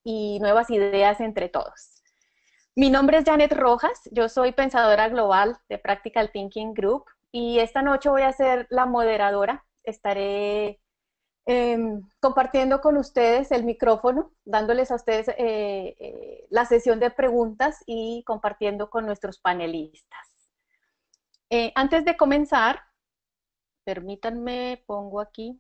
y nuevas ideas entre todos. Mi nombre es Janet Rojas, yo soy pensadora global de Practical Thinking Group y esta noche voy a ser la moderadora. Estaré compartiendo con ustedes el micrófono, dándoles a ustedes la sesión de preguntas y compartiendo con nuestros panelistas. Antes de comenzar, permítanme, pongo aquí.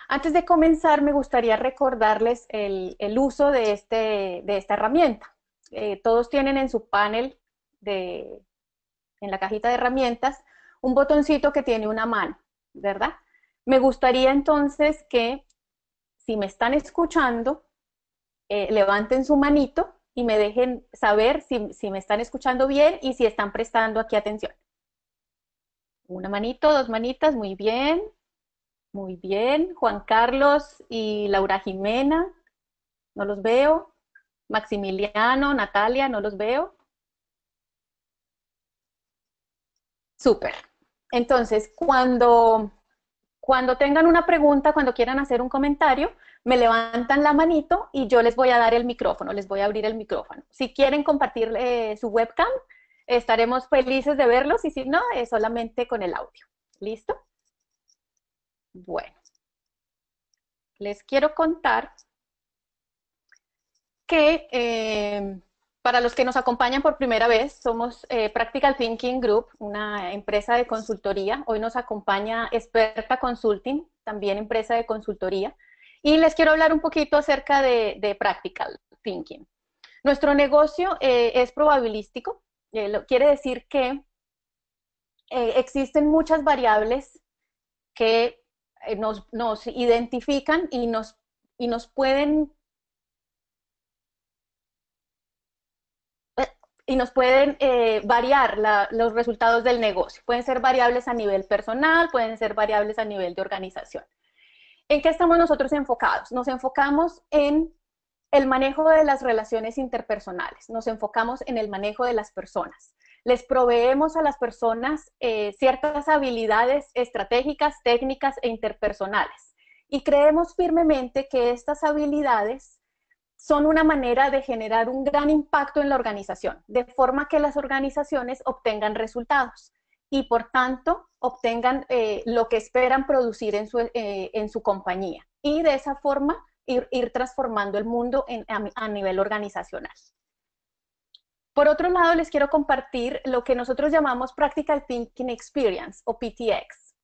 Antes de comenzar, me gustaría recordarles el uso de esta herramienta. Todos tienen en su panel, en la cajita de herramientas, un botoncito que tiene una mano, ¿verdad? Me gustaría entonces que, si me están escuchando, levanten su manito y me dejen saber si me están escuchando bien y si están prestando aquí atención. Una manito, dos manitas, muy bien. Muy bien. Juan Carlos y Laura Jimena, no los veo. Maximiliano, Natalia, no los veo. Súper. Entonces, cuando tengan una pregunta, cuando quieran hacer un comentario, me levantan la manito y yo les voy a dar el micrófono, les voy a abrir el micrófono. Si quieren compartir su webcam, estaremos felices de verlos y si no, es solamente con el audio. ¿Listo? Bueno, les quiero contar que para los que nos acompañan por primera vez, somos Practical Thinking Group, una empresa de consultoría. Hoy nos acompaña Experta Consulting, también empresa de consultoría. Y les quiero hablar un poquito acerca de Practical Thinking. Nuestro negocio es probabilístico, quiere decir que existen muchas variables que nos identifican y nos pueden variar los resultados del negocio. Pueden ser variables a nivel personal, pueden ser variables a nivel de organización. ¿En qué estamos nosotros enfocados? Nos enfocamos en el manejo de las relaciones interpersonales, nos enfocamos en el manejo de las personas. Les proveemos a las personas ciertas habilidades estratégicas, técnicas e interpersonales. Y creemos firmemente que estas habilidades son una manera de generar un gran impacto en la organización, de forma que las organizaciones obtengan resultados y por tanto obtengan lo que esperan producir en su compañía y de esa forma ir transformando el mundo a nivel organizacional. Por otro lado, les quiero compartir lo que nosotros llamamos Practical Thinking Experience o PTX.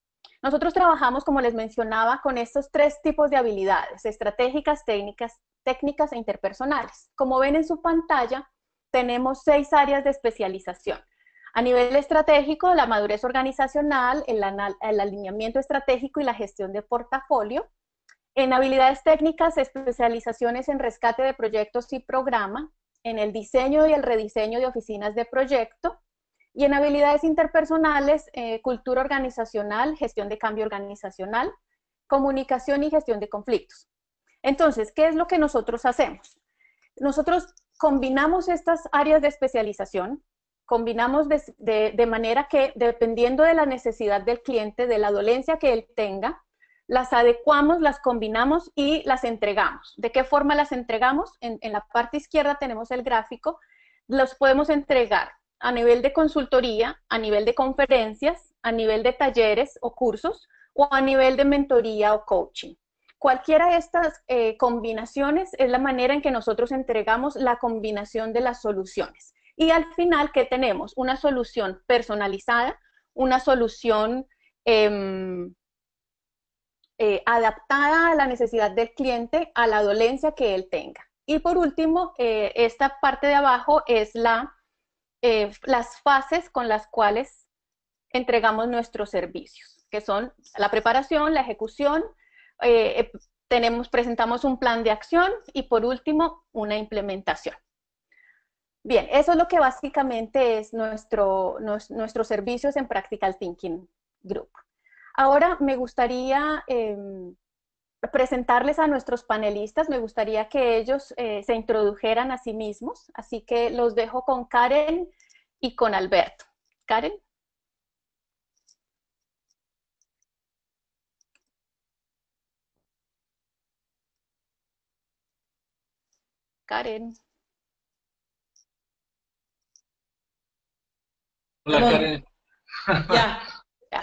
Nosotros trabajamos, como les mencionaba, con estos tres tipos de habilidades, estratégicas, técnicas e interpersonales. Como ven en su pantalla, tenemos 6 áreas de especialización. A nivel estratégico, la madurez organizacional, el alineamiento estratégico y la gestión de portafolio. En habilidades técnicas, especializaciones en rescate de proyectos y programa, en el diseño y el rediseño de oficinas de proyecto, y en habilidades interpersonales, cultura organizacional, gestión de cambio organizacional, comunicación y gestión de conflictos. Entonces, ¿qué es lo que nosotros hacemos? Nosotros combinamos estas áreas de especialización, combinamos de manera que, dependiendo de la necesidad del cliente, de la dolencia que él tenga, las adecuamos, las combinamos y las entregamos. ¿De qué forma las entregamos? En la parte izquierda tenemos el gráfico. Los podemos entregar a nivel de consultoría, a nivel de conferencias, a nivel de talleres o cursos, o a nivel de mentoría o coaching. Cualquiera de estas combinaciones es la manera en que nosotros entregamos la combinación de las soluciones. Y al final, ¿qué tenemos? Una solución personalizada, una solución adaptada a la necesidad del cliente, a la dolencia que él tenga. Y por último, esta parte de abajo es las fases con las cuales entregamos nuestros servicios, que son la preparación, la ejecución, presentamos un plan de acción y por último, una implementación. Bien, eso es lo que básicamente es nuestros servicios en Practical Thinking Group. Ahora me gustaría presentarles a nuestros panelistas, me gustaría que ellos se introdujeran a sí mismos, así que los dejo con Karen y con Alberto. Karen. Karen. Hola Karen. Ya, Ya.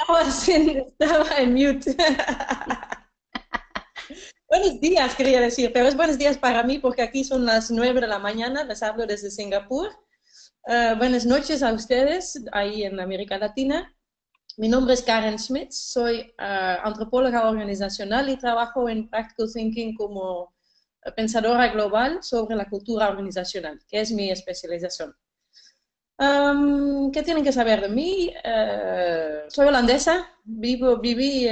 estaba en mute. Buenos días, quería decir, pero es buenos días para mí porque aquí son las 9 de la mañana, les hablo desde Singapur. Buenas noches a ustedes ahí en América Latina. Mi nombre es Karen Schmidt, soy antropóloga organizacional y trabajo en Practical Thinking como pensadora global sobre la cultura organizacional, que es mi especialización. ¿Qué tienen que saber de mí? Soy holandesa, viví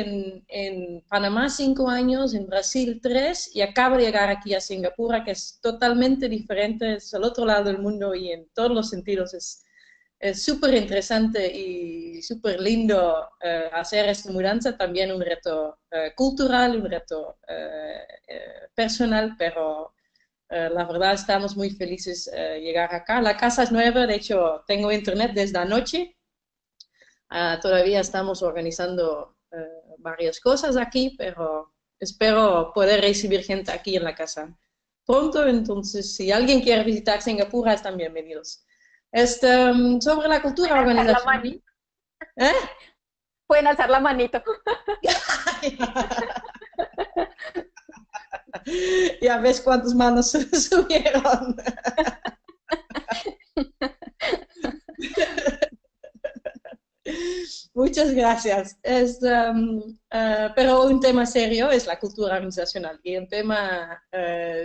en Panamá 5 años, en Brasil 3 y acabo de llegar aquí a Singapur, que es totalmente diferente, es al otro lado del mundo y en todos los sentidos es súper interesante y súper lindo hacer esta mudanza, también un reto cultural, un reto personal, pero la verdad estamos muy felices de llegar acá. La casa es nueva, de hecho tengo internet desde anoche. Todavía estamos organizando varias cosas aquí, pero espero poder recibir gente aquí en la casa pronto. Entonces, si alguien quiere visitar Singapur, están bienvenidos. Sobre la cultura Pueden alzar la organizacional. manito. ¿Eh? Pueden alzar la manito. Ya ves cuántas manos subieron. Muchas gracias. Pero un tema serio es la cultura organizacional y un tema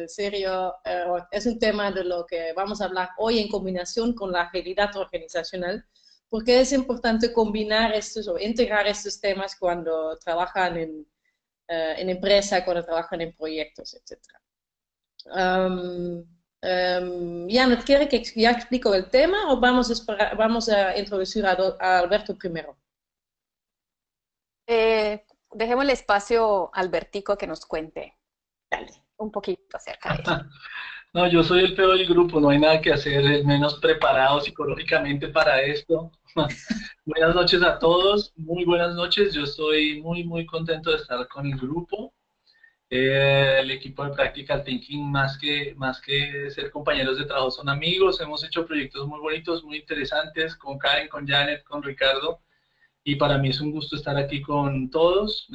serio es un tema de lo que vamos a hablar hoy en combinación con la agilidad organizacional, porque es importante combinar estos o integrar estos temas cuando trabajan en empresa, cuando trabajan en proyectos, etc. Janet, ¿quiere que ya explico el tema o vamos a introducir a Alberto primero? Dejemos el espacio a Albertico que nos cuente Dale. un poquito acerca de eso. No, yo soy el peor del grupo, no hay nada que hacer, el menos preparado psicológicamente para esto. Buenas noches a todos, muy buenas noches, yo estoy muy contento de estar con el grupo. El equipo de Practical Thinking, más que ser compañeros de trabajo, son amigos, hemos hecho proyectos muy bonitos, muy interesantes, con Karen, con Janet, con Ricardo, y para mí es un gusto estar aquí con todos.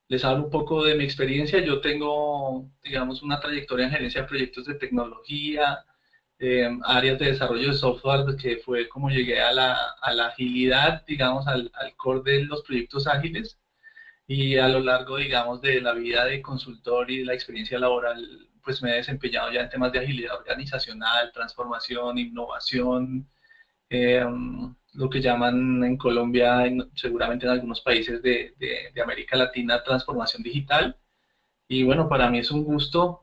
Les hablo un poco de mi experiencia. Yo tengo, digamos, una trayectoria en gerencia de proyectos de tecnología, áreas de desarrollo de software, que fue como llegué a la agilidad, digamos, al core de los proyectos ágiles. Y a lo largo, digamos, de la vida de consultor y de la experiencia laboral, pues me he desempeñado ya en temas de agilidad organizacional, transformación, innovación, eh, lo que llaman en Colombia, seguramente en algunos países de América Latina, transformación digital. Y bueno, para mí es un gusto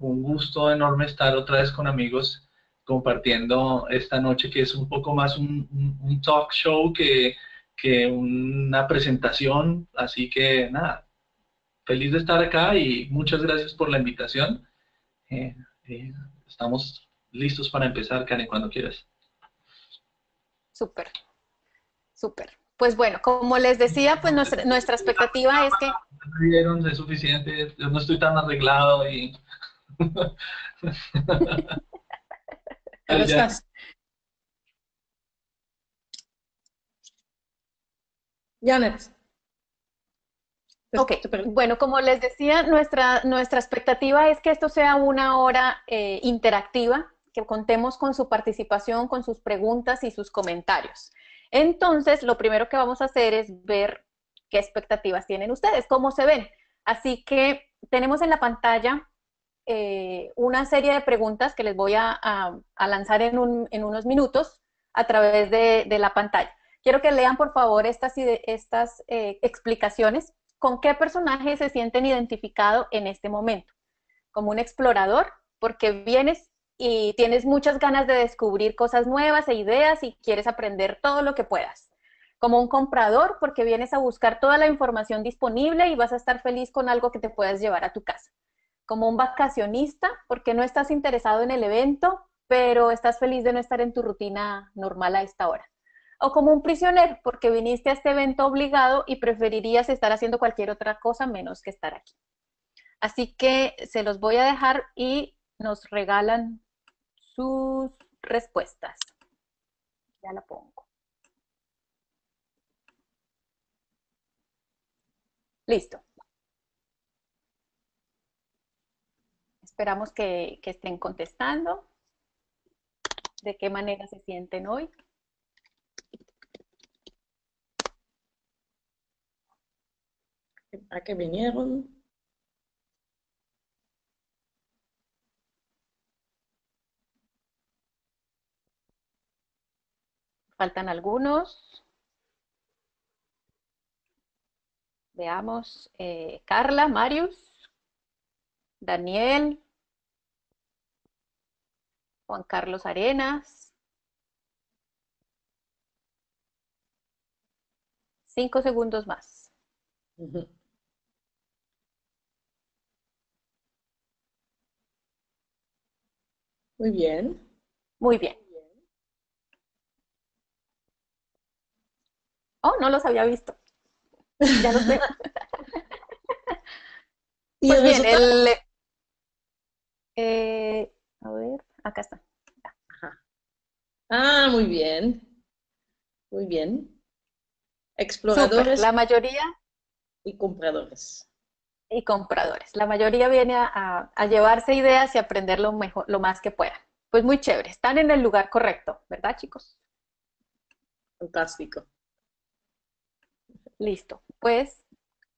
enorme estar otra vez con amigos compartiendo esta noche, que es un poco más un talk show que una presentación. Así que nada, feliz de estar acá y muchas gracias por la invitación. Eh, eh, Estamos listos para empezar, Karen, cuando quieras. Súper, súper. Pues bueno, como les decía, pues nuestra expectativa es que Me vieron, es suficiente, yo no estoy tan arreglado y... Pero Ya. estás. Janet, Ok, te perdí. bueno, como les decía, nuestra expectativa es que esto sea una hora interactiva, que contemos con su participación, con sus preguntas y sus comentarios. Entonces, lo primero que vamos a hacer es ver qué expectativas tienen ustedes, cómo se ven. Así que tenemos en la pantalla una serie de preguntas que les voy a lanzar en unos minutos a través de la pantalla. Quiero que lean, por favor, estas explicaciones. ¿Con qué personaje se sienten identificados en este momento? Como un explorador, porque vienes y tienes muchas ganas de descubrir cosas nuevas e ideas y quieres aprender todo lo que puedas. Como un comprador, porque vienes a buscar toda la información disponible y vas a estar feliz con algo que te puedas llevar a tu casa. Como un vacacionista, porque no estás interesado en el evento, pero estás feliz de no estar en tu rutina normal a esta hora. O como un prisionero, porque viniste a este evento obligado y preferirías estar haciendo cualquier otra cosa menos que estar aquí. Así que se los voy a dejar y nos regalan sus respuestas. Ya la pongo. Listo. Esperamos que estén contestando. ¿De qué manera se sienten hoy? ¿A qué vinieron? Faltan algunos. Veamos. Carla, Marius, Daniel, Juan Carlos Arenas. 5 segundos más. Muy bien. Muy bien. Oh, no los había visto. Ya los veo. ¿Y Pues el bien, resultado? a ver, acá está. Ajá. Ah, muy bien. Muy bien. Súper, Exploradores la mayoría y compradores. y compradores. La mayoría viene a llevarse ideas y aprender lo mejor, lo más que puedan. Pues muy chévere, están en el lugar correcto, ¿verdad, chicos? Fantástico. Listo, pues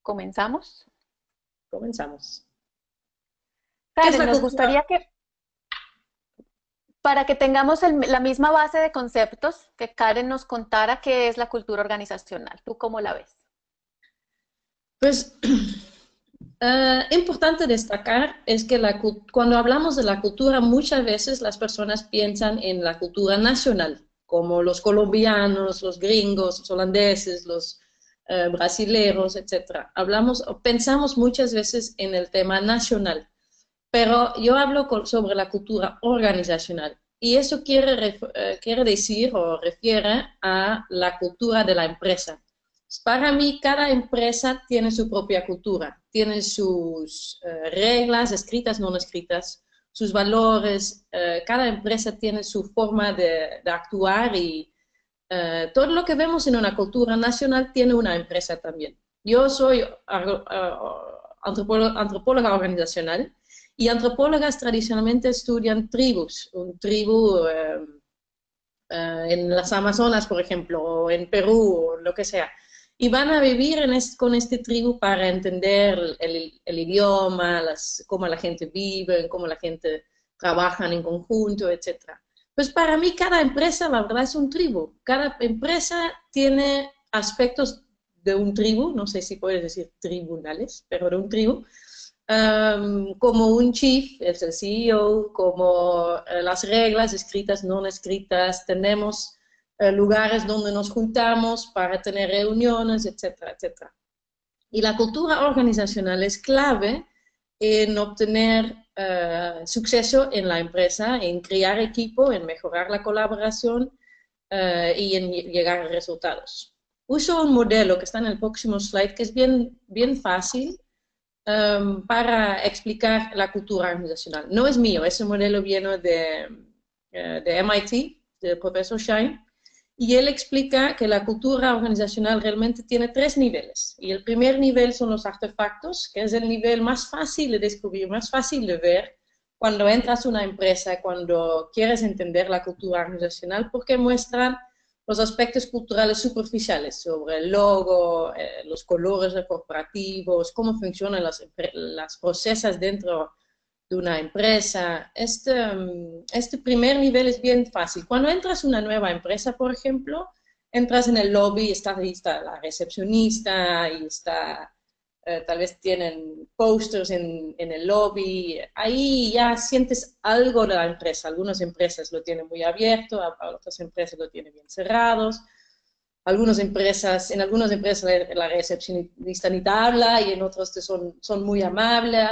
comenzamos. Comenzamos. ¿Qué es Karen, la nos cultura? gustaría que, para que tengamos la misma base de conceptos, que Karen nos contara qué es la cultura organizacional. ¿Tú cómo la ves? Pues importante destacar es que cuando hablamos de la cultura, muchas veces las personas piensan en la cultura nacional, como los colombianos, los gringos, los holandeses, los brasileros, etc. Hablamos o pensamos muchas veces en el tema nacional, pero yo hablo sobre la cultura organizacional. Y eso quiere decir o refiere a la cultura de la empresa. Para mí, cada empresa tiene su propia cultura, tiene sus reglas escritas, no escritas, sus valores, cada empresa tiene su forma de actuar y todo lo que vemos en una cultura nacional tiene una empresa también. Yo soy antropóloga organizacional y antropólogas tradicionalmente estudian tribus, un tribu en las Amazonas, por ejemplo, o en Perú, o lo que sea. Y van a vivir con este tribu para entender el idioma, cómo la gente vive, cómo la gente trabaja en conjunto, etcétera. Pues para mí cada empresa, la verdad, es un tribu. Cada empresa tiene aspectos de un tribu, no sé si puedes decir tribunales, pero de un tribu, como un chief, es el CEO, como las reglas escritas, no escritas, tenemos lugares donde nos juntamos para tener reuniones, etcétera, etcétera. Y la cultura organizacional es clave en obtener suceso en la empresa, en crear equipo, en mejorar la colaboración y en llegar a resultados. Uso un modelo que está en el próximo slide que es bien fácil para explicar la cultura organizacional. No es mío, ese modelo viene de MIT, del profesor Shine, y él explica que la cultura organizacional realmente tiene 3 niveles. Y el primer nivel son los artefactos, que es el nivel más fácil de descubrir, más fácil de ver cuando entras a una empresa, cuando quieres entender la cultura organizacional, porque muestran los aspectos culturales superficiales sobre el logo, los colores corporativos, cómo funcionan las procesas dentro de una empresa. Este primer nivel es bien fácil. Cuando entras a una nueva empresa, por ejemplo, entras en el lobby, ahí está la recepcionista y está tal vez tienen posters en el lobby, ahí ya sientes algo de la empresa. Algunas empresas lo tienen muy abierto, otras empresas lo tienen bien cerrados. En algunas empresas la recepcionista ni te habla y en otras son muy amables.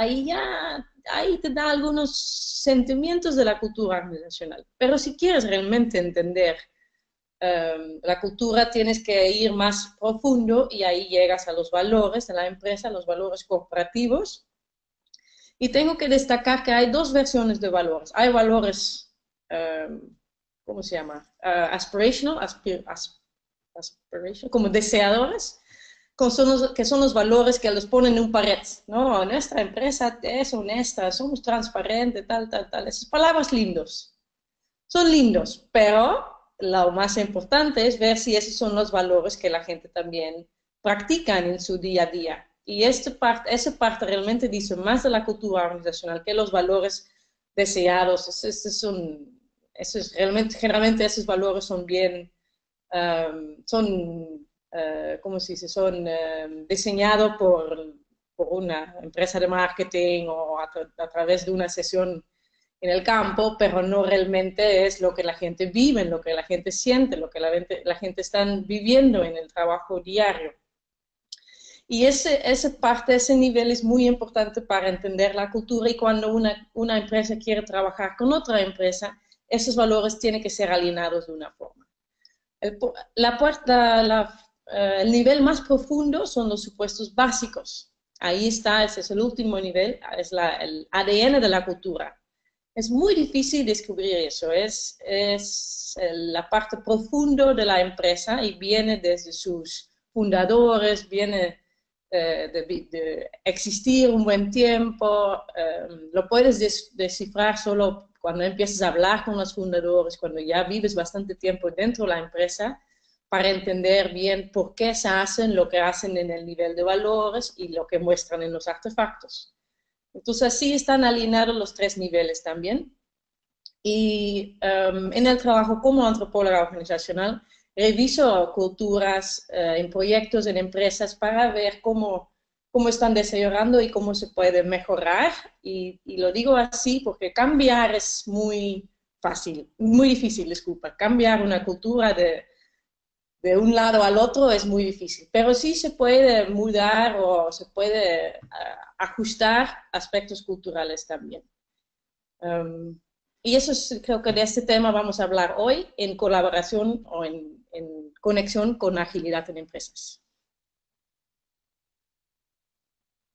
Ahí te da algunos sentimientos de la cultura organizacional. Pero si quieres realmente entender la cultura tienes que ir más profundo y ahí llegas a los valores de la empresa, los valores corporativos. Y tengo que destacar que hay dos versiones de valores. Hay valores, ¿cómo se llama? Aspirational, aspirational, como deseadores, que son los valores que los ponen en un pared, ¿no? Nuestra empresa es honesta, somos transparentes, tal, tal, tal. Esas palabras lindos. Son lindos, pero lo más importante es ver si esos son los valores que la gente también practica en su día a día. Y esa parte realmente dice más de la cultura organizacional que los valores deseados. Generalmente esos valores son bien, ¿cómo se dice? Son diseñados por una empresa de marketing o a través de una sesión en el campo, pero no realmente es lo que la gente vive, lo que la gente siente, lo que la gente está viviendo en el trabajo diario. Y ese nivel es muy importante para entender la cultura, y cuando una empresa quiere trabajar con otra empresa, esos valores tienen que ser alineados de una forma. El nivel más profundo son los supuestos básicos. Ahí está, ese es el último nivel, es el ADN de la cultura. Es muy difícil descubrir eso, es la parte profunda de la empresa y viene desde sus fundadores, viene de existir un buen tiempo. Lo puedes descifrar solo cuando empiezas a hablar con los fundadores, cuando ya vives bastante tiempo dentro de la empresa, para entender bien por qué se hacen lo que hacen en el nivel de valores y lo que muestran en los artefactos. Entonces así están alineados los tres niveles también. Y en el trabajo como antropóloga organizacional, reviso culturas en proyectos, en empresas, para ver cómo están desarrollando y cómo se puede mejorar. Y lo digo así porque cambiar es muy fácil, muy difícil, disculpa. Cambiar una cultura de un lado al otro es muy difícil, pero sí se puede mudar o se puede ajustar aspectos culturales también. Y eso creo que de este tema vamos a hablar hoy en colaboración o en conexión con agilidad en empresas.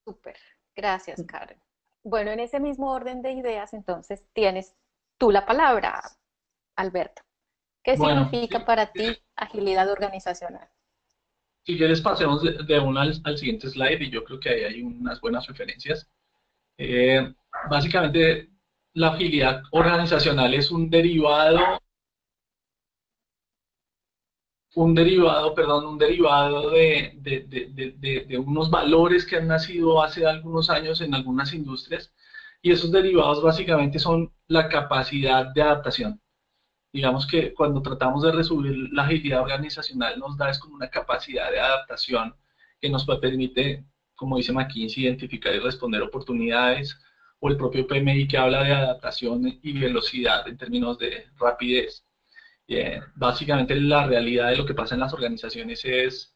Súper, gracias, Karen. Bueno, en ese mismo orden de ideas, entonces tienes tú la palabra, Alberto. ¿Qué significa para ti agilidad organizacional? Si quieres, pasemos de una al siguiente slide, y yo creo que ahí hay unas buenas referencias. Básicamente, la agilidad organizacional es un derivado de unos valores que han nacido hace algunos años en algunas industrias, y esos derivados básicamente son la capacidad de adaptación. Digamos que cuando tratamos de resumir la agilidad organizacional, nos da es como una capacidad de adaptación que nos permite, como dice McKinsey, identificar y responder oportunidades, o el propio PMI, que habla de adaptación y velocidad en términos de rapidez. Básicamente la realidad de lo que pasa en las organizaciones es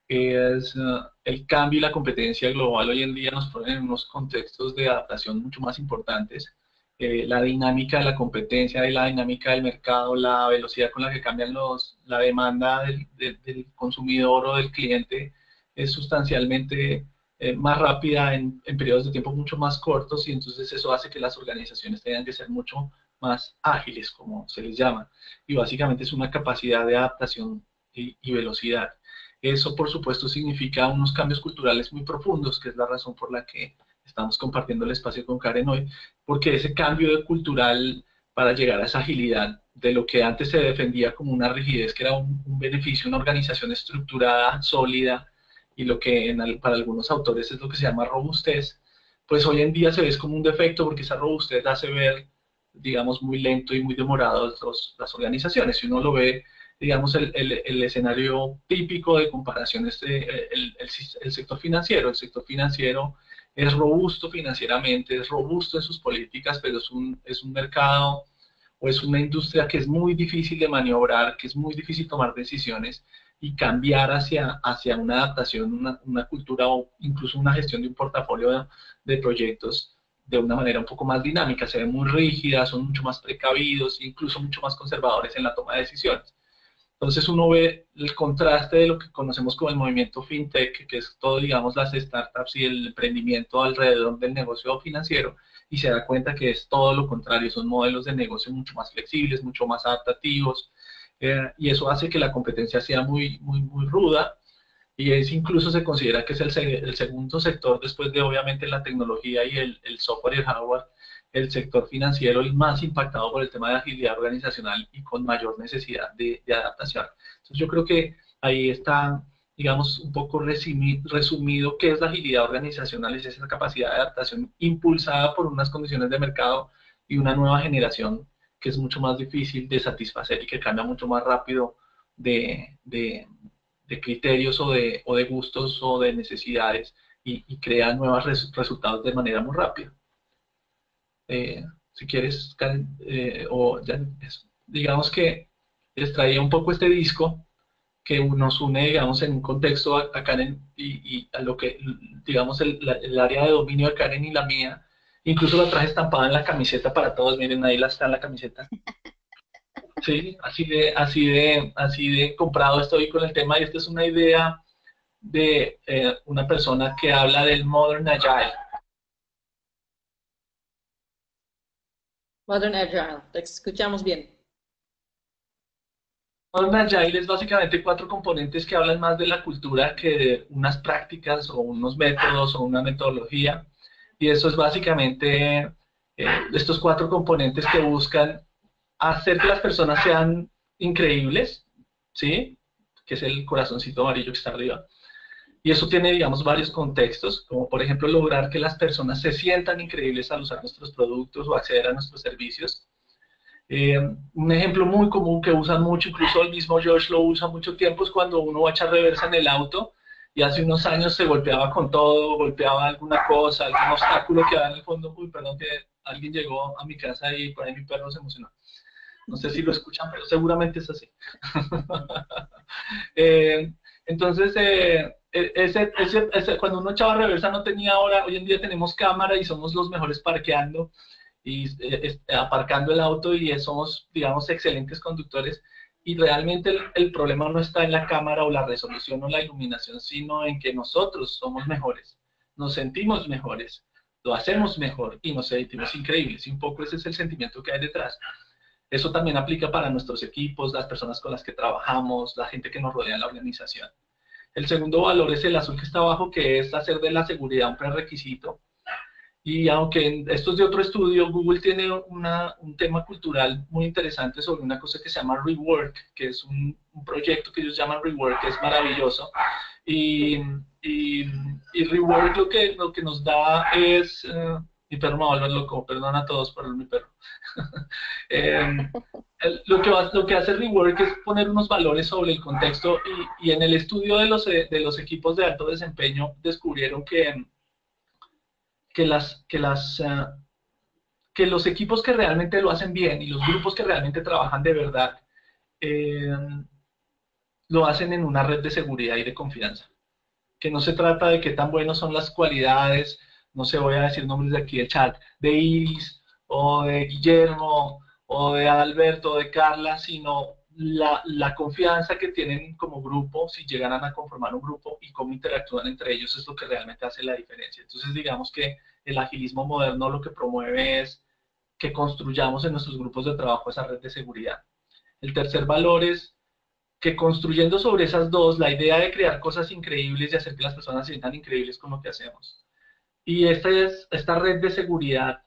el cambio y la competencia global hoy en día nos ponen en unos contextos de adaptación mucho más importantes. La dinámica de la competencia y la dinámica del mercado, la velocidad con la que cambian la demanda del consumidor o del cliente es sustancialmente más rápida en periodos de tiempo mucho más cortos, y entonces eso hace que las organizaciones tengan que ser mucho más ágiles, como se les llama, y básicamente es una capacidad de adaptación y velocidad. Eso, por supuesto, significa unos cambios culturales muy profundos, que es la razón por la que estamos compartiendo el espacio con Karen hoy, porque ese cambio cultural para llegar a esa agilidad, de lo que antes se defendía como una rigidez, que era un beneficio, una organización estructurada, sólida, y lo que para algunos autores es lo que se llama robustez, pues hoy en día se ve como un defecto, porque esa robustez hace ver, digamos, muy lento y muy demorado las organizaciones. Si uno lo ve, digamos, el escenario típico de comparación es el sector financiero. El sector financiero es robusto financieramente, es robusto en sus políticas, pero es un mercado o es una industria que es muy difícil de maniobrar, que es muy difícil tomar decisiones y cambiar hacia una adaptación, una cultura o incluso una gestión de un portafolio de proyectos de una manera un poco más dinámica. Se ven muy rígidas, son mucho más precavidos, incluso mucho más conservadores en la toma de decisiones. Entonces uno ve el contraste de lo que conocemos como el movimiento fintech, que es todo, digamos, las startups y el emprendimiento alrededor del negocio financiero, y se da cuenta que es todo lo contrario, son modelos de negocio mucho más flexibles, mucho más adaptativos, y eso hace que la competencia sea muy ruda, y es incluso se considera que es el segundo sector, después de obviamente la tecnología y el software y el hardware, el sector financiero el más impactado por el tema de agilidad organizacional y con mayor necesidad de adaptación. Entonces yo creo que ahí está, digamos, un poco resumido qué es la agilidad organizacional, es esa capacidad de adaptación impulsada por unas condiciones de mercado y una nueva generación que es mucho más difícil de satisfacer y que cambia mucho más rápido de criterios o de gustos o de necesidades y crea nuevos resultados de manera muy rápida. Si quieres, Karen, digamos que les traía un poco este disco que nos une, digamos, en un contexto a Karen y a lo que, digamos, el área de dominio de Karen y la mía. Incluso la traje estampada en la camiseta para todos, miren, ahí la está en la camiseta. Sí, así de comprado estoy con el tema y esta es una idea de una persona que habla del Modern Agile. Modern Agile, te escuchamos bien. Modern Agile es básicamente 4 componentes que hablan más de la cultura que de unas prácticas o unos métodos o una metodología. Y eso es básicamente estos 4 componentes que buscan hacer que las personas sean increíbles, ¿sí? Que es el corazoncito amarillo que está arriba. Y eso tiene, digamos, varios contextos, como por ejemplo lograr que las personas se sientan increíbles al usar nuestros productos o acceder a nuestros servicios. Un ejemplo muy común que usan mucho, incluso el mismo Josh lo usa mucho tiempo, es cuando uno va a echar reversa en el auto y hace unos años se golpeaba con todo, golpeaba alguna cosa, algún obstáculo que había en el fondo. Uy, perdón que alguien llegó a mi casa y por ahí mi perro se emocionó. No sé si lo escuchan, pero seguramente es así. Entonces, cuando uno echaba reversa no tenía ahora, hoy en día tenemos cámara y somos los mejores parqueando y aparcando el auto y somos, digamos, excelentes conductores. Y realmente el problema no está en la cámara o la resolución o la iluminación, sino en que nosotros somos mejores, nos sentimos mejores, lo hacemos mejor y nos sentimos increíbles. Y un poco ese es el sentimiento que hay detrás. Eso también aplica para nuestros equipos, las personas con las que trabajamos, la gente que nos rodea en la organización. El segundo valor es el azul que está abajo, que es hacer de la seguridad un prerequisito. Y aunque esto es de otro estudio, Google tiene un tema cultural muy interesante sobre una cosa que se llama Rework, que es un proyecto que ellos llaman Rework, que es maravilloso. Y Rework lo que nos da es... mi perro me va a volver loco, perdón a todos por mi perro. Lo que hace Rework es poner unos valores sobre el contexto y en el estudio de los equipos de alto desempeño descubrieron que los equipos que realmente lo hacen bien y los grupos que realmente trabajan de verdad lo hacen en una red de seguridad y de confianza. Que no se trata de qué tan buenos son las cualidades, no sé, voy a decir nombres de aquí del chat, de Iris, o de Guillermo, o de Alberto, o de Carla, sino la confianza que tienen como grupo, si llegaran a conformar un grupo y cómo interactúan entre ellos, es lo que realmente hace la diferencia. Entonces, digamos que el agilismo moderno lo que promueve es que construyamos en nuestros grupos de trabajo esa red de seguridad. El tercer valor es que construyendo sobre esas dos, la idea de crear cosas increíbles y hacer que las personas se sientan increíbles con lo que hacemos. Y esta red de seguridad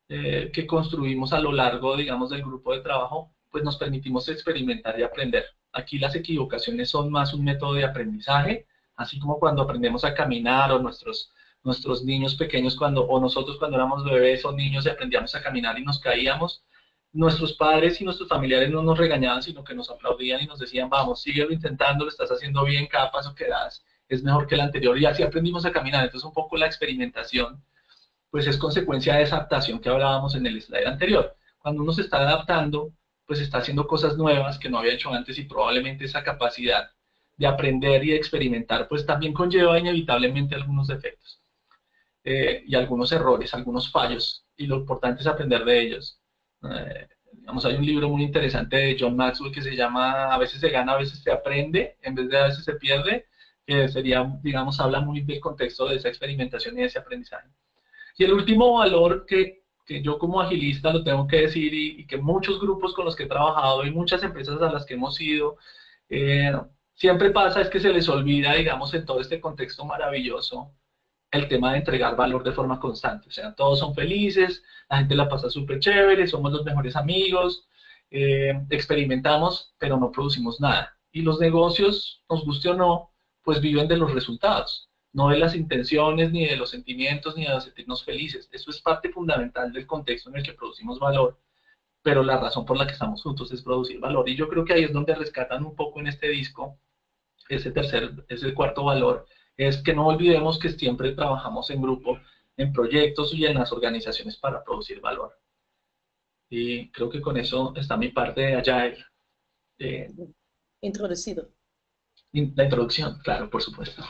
que construimos a lo largo, digamos, del grupo de trabajo, pues nos permitimos experimentar y aprender. Aquí las equivocaciones son más un método de aprendizaje, así como cuando aprendemos a caminar o nuestros niños pequeños o nosotros cuando éramos bebés o niños y aprendíamos a caminar y nos caíamos, nuestros padres y nuestros familiares no nos regañaban, sino que nos aplaudían y nos decían, vamos, síguelo intentando, lo estás haciendo bien, cada paso que das es mejor que el anterior, y así aprendimos a caminar. Entonces un poco la experimentación pues es consecuencia de esa adaptación que hablábamos en el slide anterior. Cuando uno se está adaptando, pues está haciendo cosas nuevas que no había hecho antes y probablemente esa capacidad de aprender y de experimentar pues también conlleva inevitablemente algunos defectos y algunos errores, algunos fallos, y lo importante es aprender de ellos. Digamos, hay un libro muy interesante de John Maxwell que se llama A veces se gana, a veces se aprende, en vez de a veces se pierde, que sería, digamos, habla muy del contexto de esa experimentación y de ese aprendizaje. Y el último valor que yo como agilista lo tengo que decir y que muchos grupos con los que he trabajado y muchas empresas a las que hemos ido, eh, siempre pasa es que se les olvida, digamos, en todo este contexto maravilloso, el tema de entregar valor de forma constante. O sea, todos son felices, la gente la pasa súper chévere, somos los mejores amigos, experimentamos, pero no producimos nada. Y los negocios, nos guste o no, pues viven de los resultados, no de las intenciones, ni de los sentimientos, ni de sentirnos felices. Eso es parte fundamental del contexto en el que producimos valor, pero la razón por la que estamos juntos es producir valor. Y yo creo que ahí es donde rescatan un poco en este disco ese cuarto valor, es que no olvidemos que siempre trabajamos en grupo, en proyectos y en las organizaciones para producir valor. Y creo que con eso está mi parte de Agile. Eh, Introducido. la introducción, claro, por supuesto.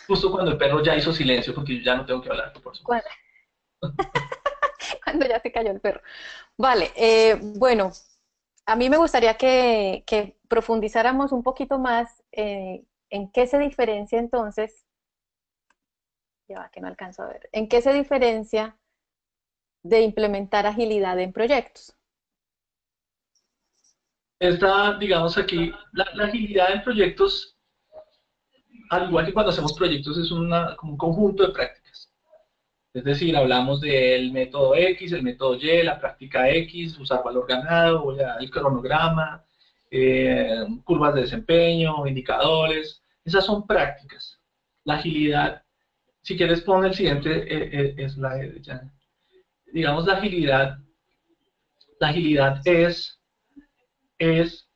Justo cuando el perro ya hizo silencio, porque yo ya no tengo que hablar, por supuesto. Cuando ya se cayó el perro. Vale, bueno, a mí me gustaría que profundizáramos un poquito más en qué se diferencia entonces, ya va que no alcanzo a ver, en qué se diferencia de implementar agilidad en proyectos. Esta, digamos aquí, la agilidad en proyectos, al igual que cuando hacemos proyectos, es como un conjunto de prácticas. Es decir, hablamos del método X, el método Y, la práctica X, usar valor ganado, el cronograma, curvas de desempeño, indicadores. Esas son prácticas. La agilidad, si quieres pon el siguiente slide, digamos la agilidad es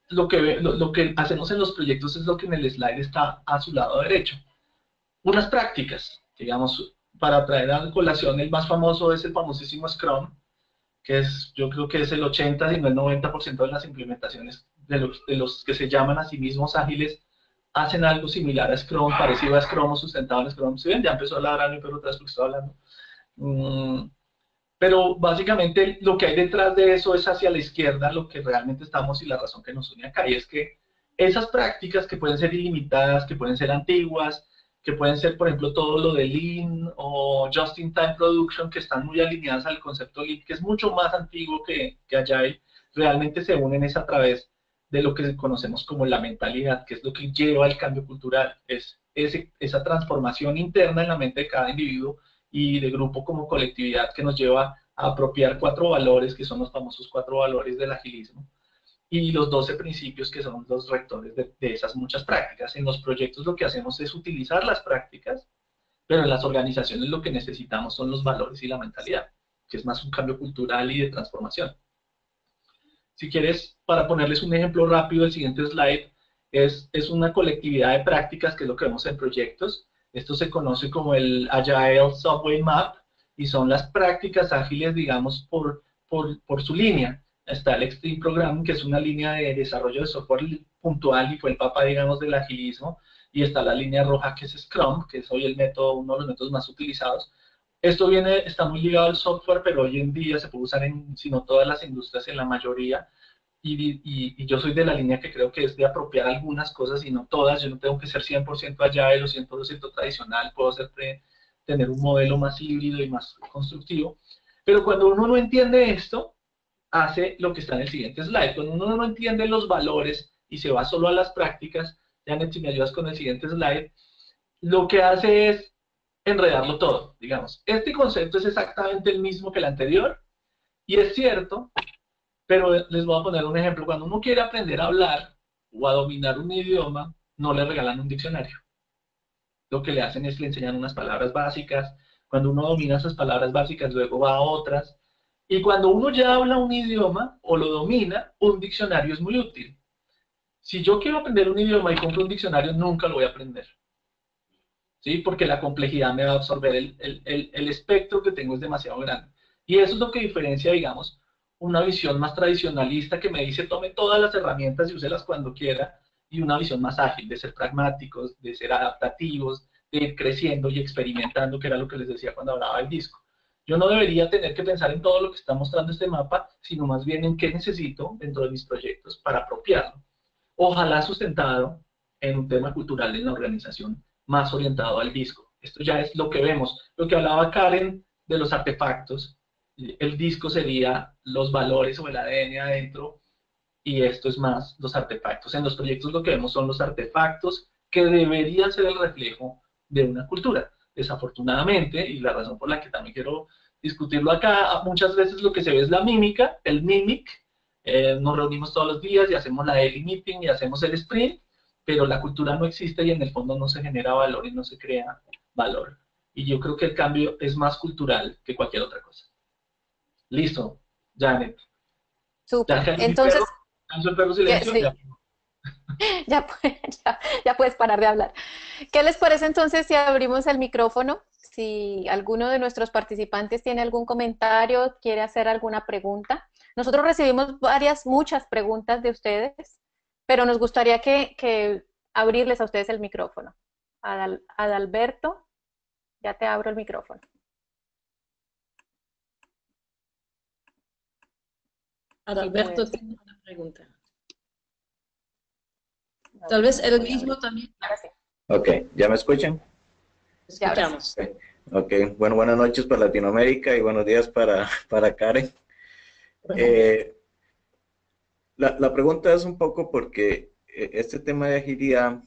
lo que hacemos en los proyectos, es lo que en el slide está a su lado derecho. Unas prácticas, digamos, para traer a colación el más famoso es el famosísimo Scrum, que es, yo creo que es el 80, si no el 90% de las implementaciones de los que se llaman a sí mismos ágiles, hacen algo similar a Scrum, parecido a Scrum o sustentado en Scrum. ¿Sí ven? Ya empezó a ladrar, pero otra vez porque estoy hablando. Pero básicamente lo que hay detrás de eso es hacia la izquierda lo que realmente estamos y la razón que nos une acá, y es que esas prácticas que pueden ser ilimitadas, que pueden ser antiguas, que pueden ser, por ejemplo, todo lo de Lean o Just-in-Time Production, que están muy alineadas al concepto Lean, que es mucho más antiguo que Agile, realmente se unen es a través de lo que conocemos como la mentalidad, que es lo que lleva al cambio cultural, es esa transformación interna en la mente de cada individuo y de grupo como colectividad que nos lleva a apropiar 4 valores, que son los famosos 4 valores del agilismo, y los 12 principios que son los rectores de esas muchas prácticas. En los proyectos lo que hacemos es utilizar las prácticas, pero en las organizaciones lo que necesitamos son los valores y la mentalidad, que es más un cambio cultural y de transformación. Si quieres, para ponerles un ejemplo rápido, el siguiente slide es una colectividad de prácticas, que es lo que vemos en proyectos. Esto se conoce como el Agile Subway Map, y son las prácticas ágiles, digamos, por su línea. Está el Extreme Programming, que es una línea de desarrollo de software puntual y fue el papá, digamos, del agilismo, y está la línea roja, que es Scrum, que es hoy el método, uno de los métodos más utilizados. Esto está muy ligado al software, pero hoy en día se puede usar en, si no todas las industrias, en la mayoría, y yo soy de la línea que creo que es de apropiar algunas cosas y no todas. Yo no tengo que ser 100% agile o 100% tradicional, puedo tener un modelo más híbrido y más constructivo, pero cuando uno no entiende esto, hace lo que está en el siguiente slide. Cuando uno no entiende los valores y se va solo a las prácticas, Janet, si me ayudas con el siguiente slide, lo que hace es enredarlo todo, digamos. Este concepto es exactamente el mismo que el anterior, y es cierto, pero les voy a poner un ejemplo. Cuando uno quiere aprender a hablar o a dominar un idioma, no le regalan un diccionario. Lo que le hacen es le enseñan unas palabras básicas. Cuando uno domina esas palabras básicas, luego va a otras. Y cuando uno ya habla un idioma o lo domina, un diccionario es muy útil. Si yo quiero aprender un idioma y compro un diccionario, nunca lo voy a aprender. ¿Sí? Porque la complejidad me va a absorber, el espectro que tengo es demasiado grande. Y eso es lo que diferencia, digamos, una visión más tradicionalista que me dice tome todas las herramientas y úselas cuando quiera, y una visión más ágil, de ser pragmáticos, de ser adaptativos, de ir creciendo y experimentando, que era lo que les decía cuando hablaba del disco. Yo no debería tener que pensar en todo lo que está mostrando este mapa, sino más bien en qué necesito dentro de mis proyectos para apropiarlo. Ojalá sustentado en un tema cultural en la organización más orientado al disco. Esto ya es lo que vemos. Lo que hablaba Karen de los artefactos, el disco sería los valores o el ADN adentro, y esto es más los artefactos. En los proyectos lo que vemos son los artefactos que deberían ser el reflejo de una cultura. Desafortunadamente, y la razón por la que también quiero discutirlo acá, muchas veces lo que se ve es la mímica, el mimic. Nos reunimos todos los días y hacemos la daily meeting y hacemos el sprint, pero la cultura no existe y en el fondo no se genera valor y no se crea valor. Y yo creo que el cambio es más cultural que cualquier otra cosa. Listo, Janet. Ya Súper. cayó mi Entonces, perro, canso el perro silencio. sí, Ya. ya puedes parar de hablar. ¿Qué les parece entonces si abrimos el micrófono? Si alguno de nuestros participantes tiene algún comentario, quiere hacer alguna pregunta. Nosotros recibimos muchas preguntas de ustedes, pero nos gustaría que abrirles a ustedes el micrófono. Adalberto, ya te abro el micrófono. Adalberto tiene una pregunta. Tal vez el mismo también. Ok, ¿ya me escuchan? Escuchamos. Ok, bueno, buenas noches para Latinoamérica y buenos días para Karen. La pregunta es un poco porque este tema de agilidad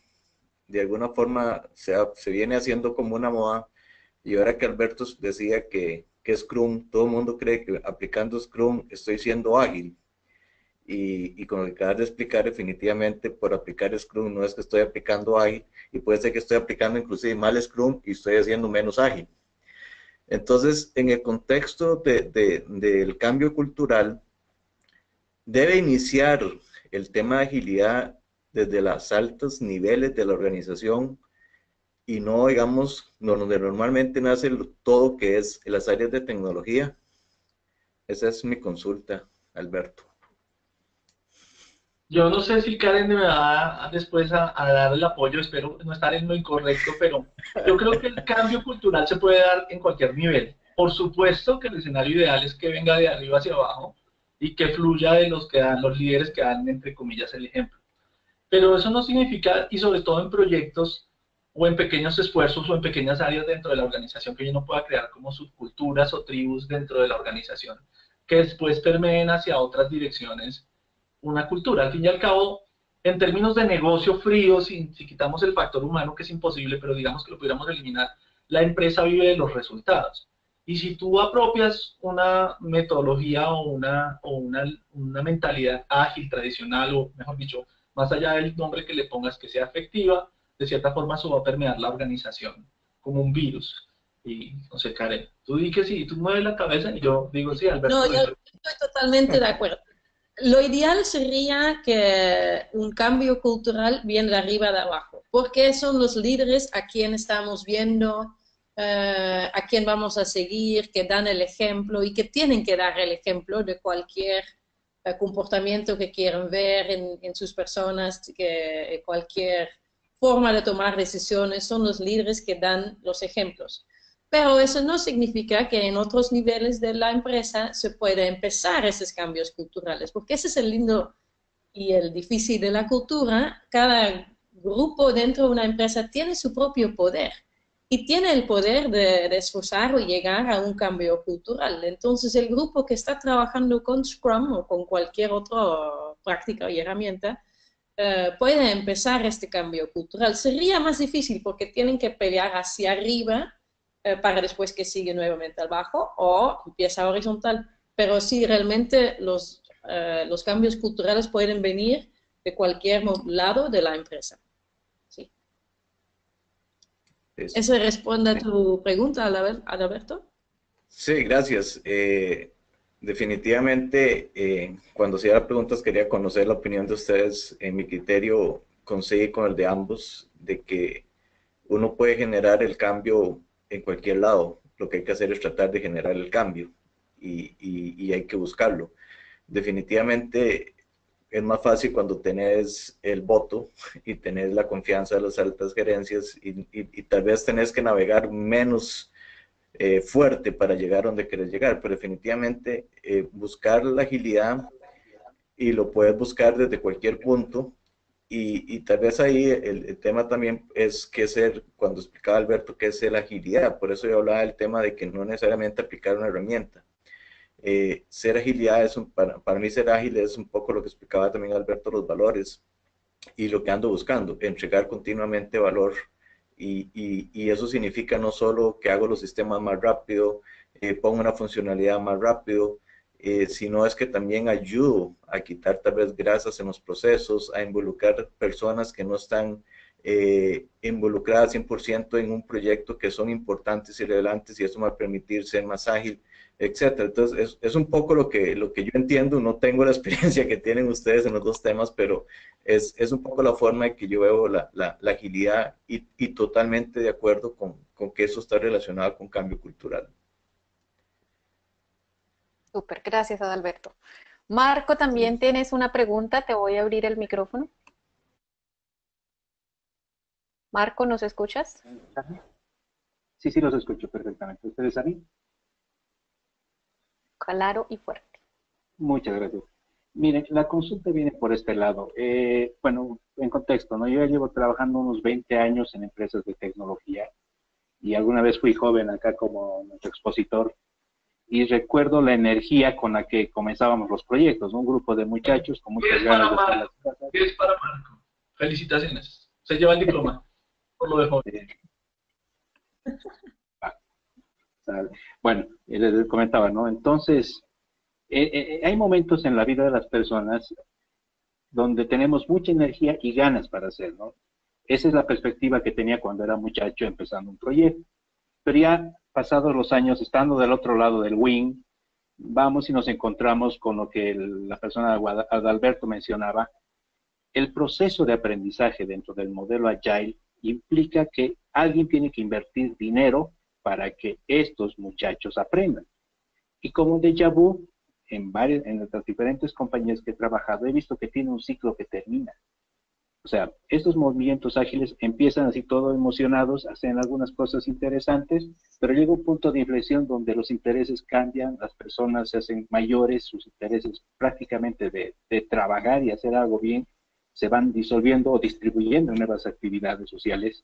de alguna forma se viene haciendo como una moda, y ahora que Alberto decía que Scrum, todo el mundo cree que aplicando Scrum estoy siendo ágil. Y con lo que acabas de explicar, definitivamente por aplicar Scrum no es que estoy aplicando ágil, y puede ser que estoy aplicando inclusive mal Scrum y estoy haciendo menos ágil. Entonces, en el contexto del cambio cultural, debe iniciar el tema de agilidad desde los altos niveles de la organización y no, digamos, donde normalmente nace todo, que es en las áreas de tecnología. Esa es mi consulta, Alberto. Yo no sé si Karen me va después a dar el apoyo, espero no estar en lo incorrecto, pero yo creo que el cambio cultural se puede dar en cualquier nivel. Por supuesto que el escenario ideal es que venga de arriba hacia abajo y que fluya de los que dan los líderes que dan, entre comillas, el ejemplo. Pero eso no significa, y sobre todo en proyectos o en pequeños esfuerzos o en pequeñas áreas dentro de la organización, que yo no pueda crear como subculturas o tribus dentro de la organización, que después permeen hacia otras direcciones una cultura. Al fin y al cabo, en términos de negocio frío, si quitamos el factor humano, que es imposible, pero digamos que lo pudiéramos eliminar, la empresa vive de los resultados. Y si tú apropias una metodología o una mentalidad ágil, tradicional, o mejor dicho, más allá del nombre que le pongas, que sea efectiva, de cierta forma eso va a permear la organización como un virus. Y no sé, Karen, tú di que sí, tú mueves la cabeza y yo digo sí, Alberto. No, yo estoy totalmente de acuerdo. Lo ideal sería que un cambio cultural viene de arriba de abajo, porque son los líderes a quien estamos viendo, a quien vamos a seguir, que dan el ejemplo y que tienen que dar el ejemplo de cualquier comportamiento que quieran ver en sus personas, que cualquier forma de tomar decisiones, son los líderes que dan los ejemplos. Pero eso no significa que en otros niveles de la empresa se pueda empezar esos cambios culturales, porque ese es el lindo y el difícil de la cultura. Cada grupo dentro de una empresa tiene su propio poder y tiene el poder de esforzar o llegar a un cambio cultural. Entonces, el grupo que está trabajando con Scrum o con cualquier otra práctica y herramienta puede empezar este cambio cultural. Sería más difícil porque tienen que pelear hacia arriba para después que sigue nuevamente al bajo o empieza horizontal. Pero sí, realmente los cambios culturales pueden venir de cualquier lado de la empresa. Sí. ¿Eso responde a tu pregunta, Adalberto? Sí, gracias. Definitivamente, cuando hacía preguntas quería conocer la opinión de ustedes. En mi criterio, coincide con el de ambos, de que uno puede generar el cambio en cualquier lado. Lo que hay que hacer es tratar de generar el cambio y hay que buscarlo. Definitivamente es más fácil cuando tenés el voto y tenés la confianza de las altas gerencias y tal vez tenés que navegar menos fuerte para llegar a donde querés llegar, pero definitivamente buscar la agilidad y lo puedes buscar desde cualquier punto. Y tal vez ahí el tema también es que ser, cuando explicaba Alberto, qué es la agilidad. Por eso yo hablaba del tema de que no necesariamente aplicar una herramienta. Ser agilidad es para mí ser ágil es un poco lo que explicaba también Alberto, los valores y lo que ando buscando, entregar continuamente valor. Y eso significa no solo que hago los sistemas más rápido, pongo una funcionalidad más rápido, sino es que también ayudo a quitar tal vez grasas en los procesos, a involucrar personas que no están involucradas 100% en un proyecto, que son importantes y relevantes, y eso me va a permitir ser más ágil, etcétera. Entonces, es un poco lo que yo entiendo. No tengo la experiencia que tienen ustedes en los dos temas, pero es un poco la forma en que yo veo la agilidad, y totalmente de acuerdo con que eso está relacionado con cambio cultural. Súper, gracias Adalberto. Marco, también tienes una pregunta, te voy a abrir el micrófono. Marco, ¿nos escuchas? Sí, sí, los escucho perfectamente. ¿Ustedes a mí? Claro y fuerte. Muchas gracias. Miren, la consulta viene por este lado. Bueno, en contexto, ¿no? Yo ya llevo trabajando unos 20 años en empresas de tecnología y alguna vez fui joven acá como nuestro expositor y recuerdo la energía con la que comenzábamos los proyectos, ¿no? Un grupo de muchachos con muchas ganas de hacer las cosas. ¿Qué es para Marco? Felicitaciones. Se lleva el diploma por lo de joven. Bueno, les comentaba, ¿no? Entonces, hay momentos en la vida de las personas donde tenemos mucha energía y ganas para hacer, ¿no? Esa es la perspectiva que tenía cuando era muchacho empezando un proyecto. Pero ya pasados los años, estando del otro lado del wing, vamos y nos encontramos con lo que la persona de Adalberto mencionaba. El proceso de aprendizaje dentro del modelo Agile implica que alguien tiene que invertir dinero para que estos muchachos aprendan. Y como déjà vu, en las diferentes compañías que he trabajado, he visto que tiene un ciclo que termina. O sea, estos movimientos ágiles empiezan así todo emocionados, hacen algunas cosas interesantes, pero llega un punto de inflexión donde los intereses cambian, las personas se hacen mayores, sus intereses prácticamente de trabajar y hacer algo bien se van disolviendo o distribuyendo en nuevas actividades sociales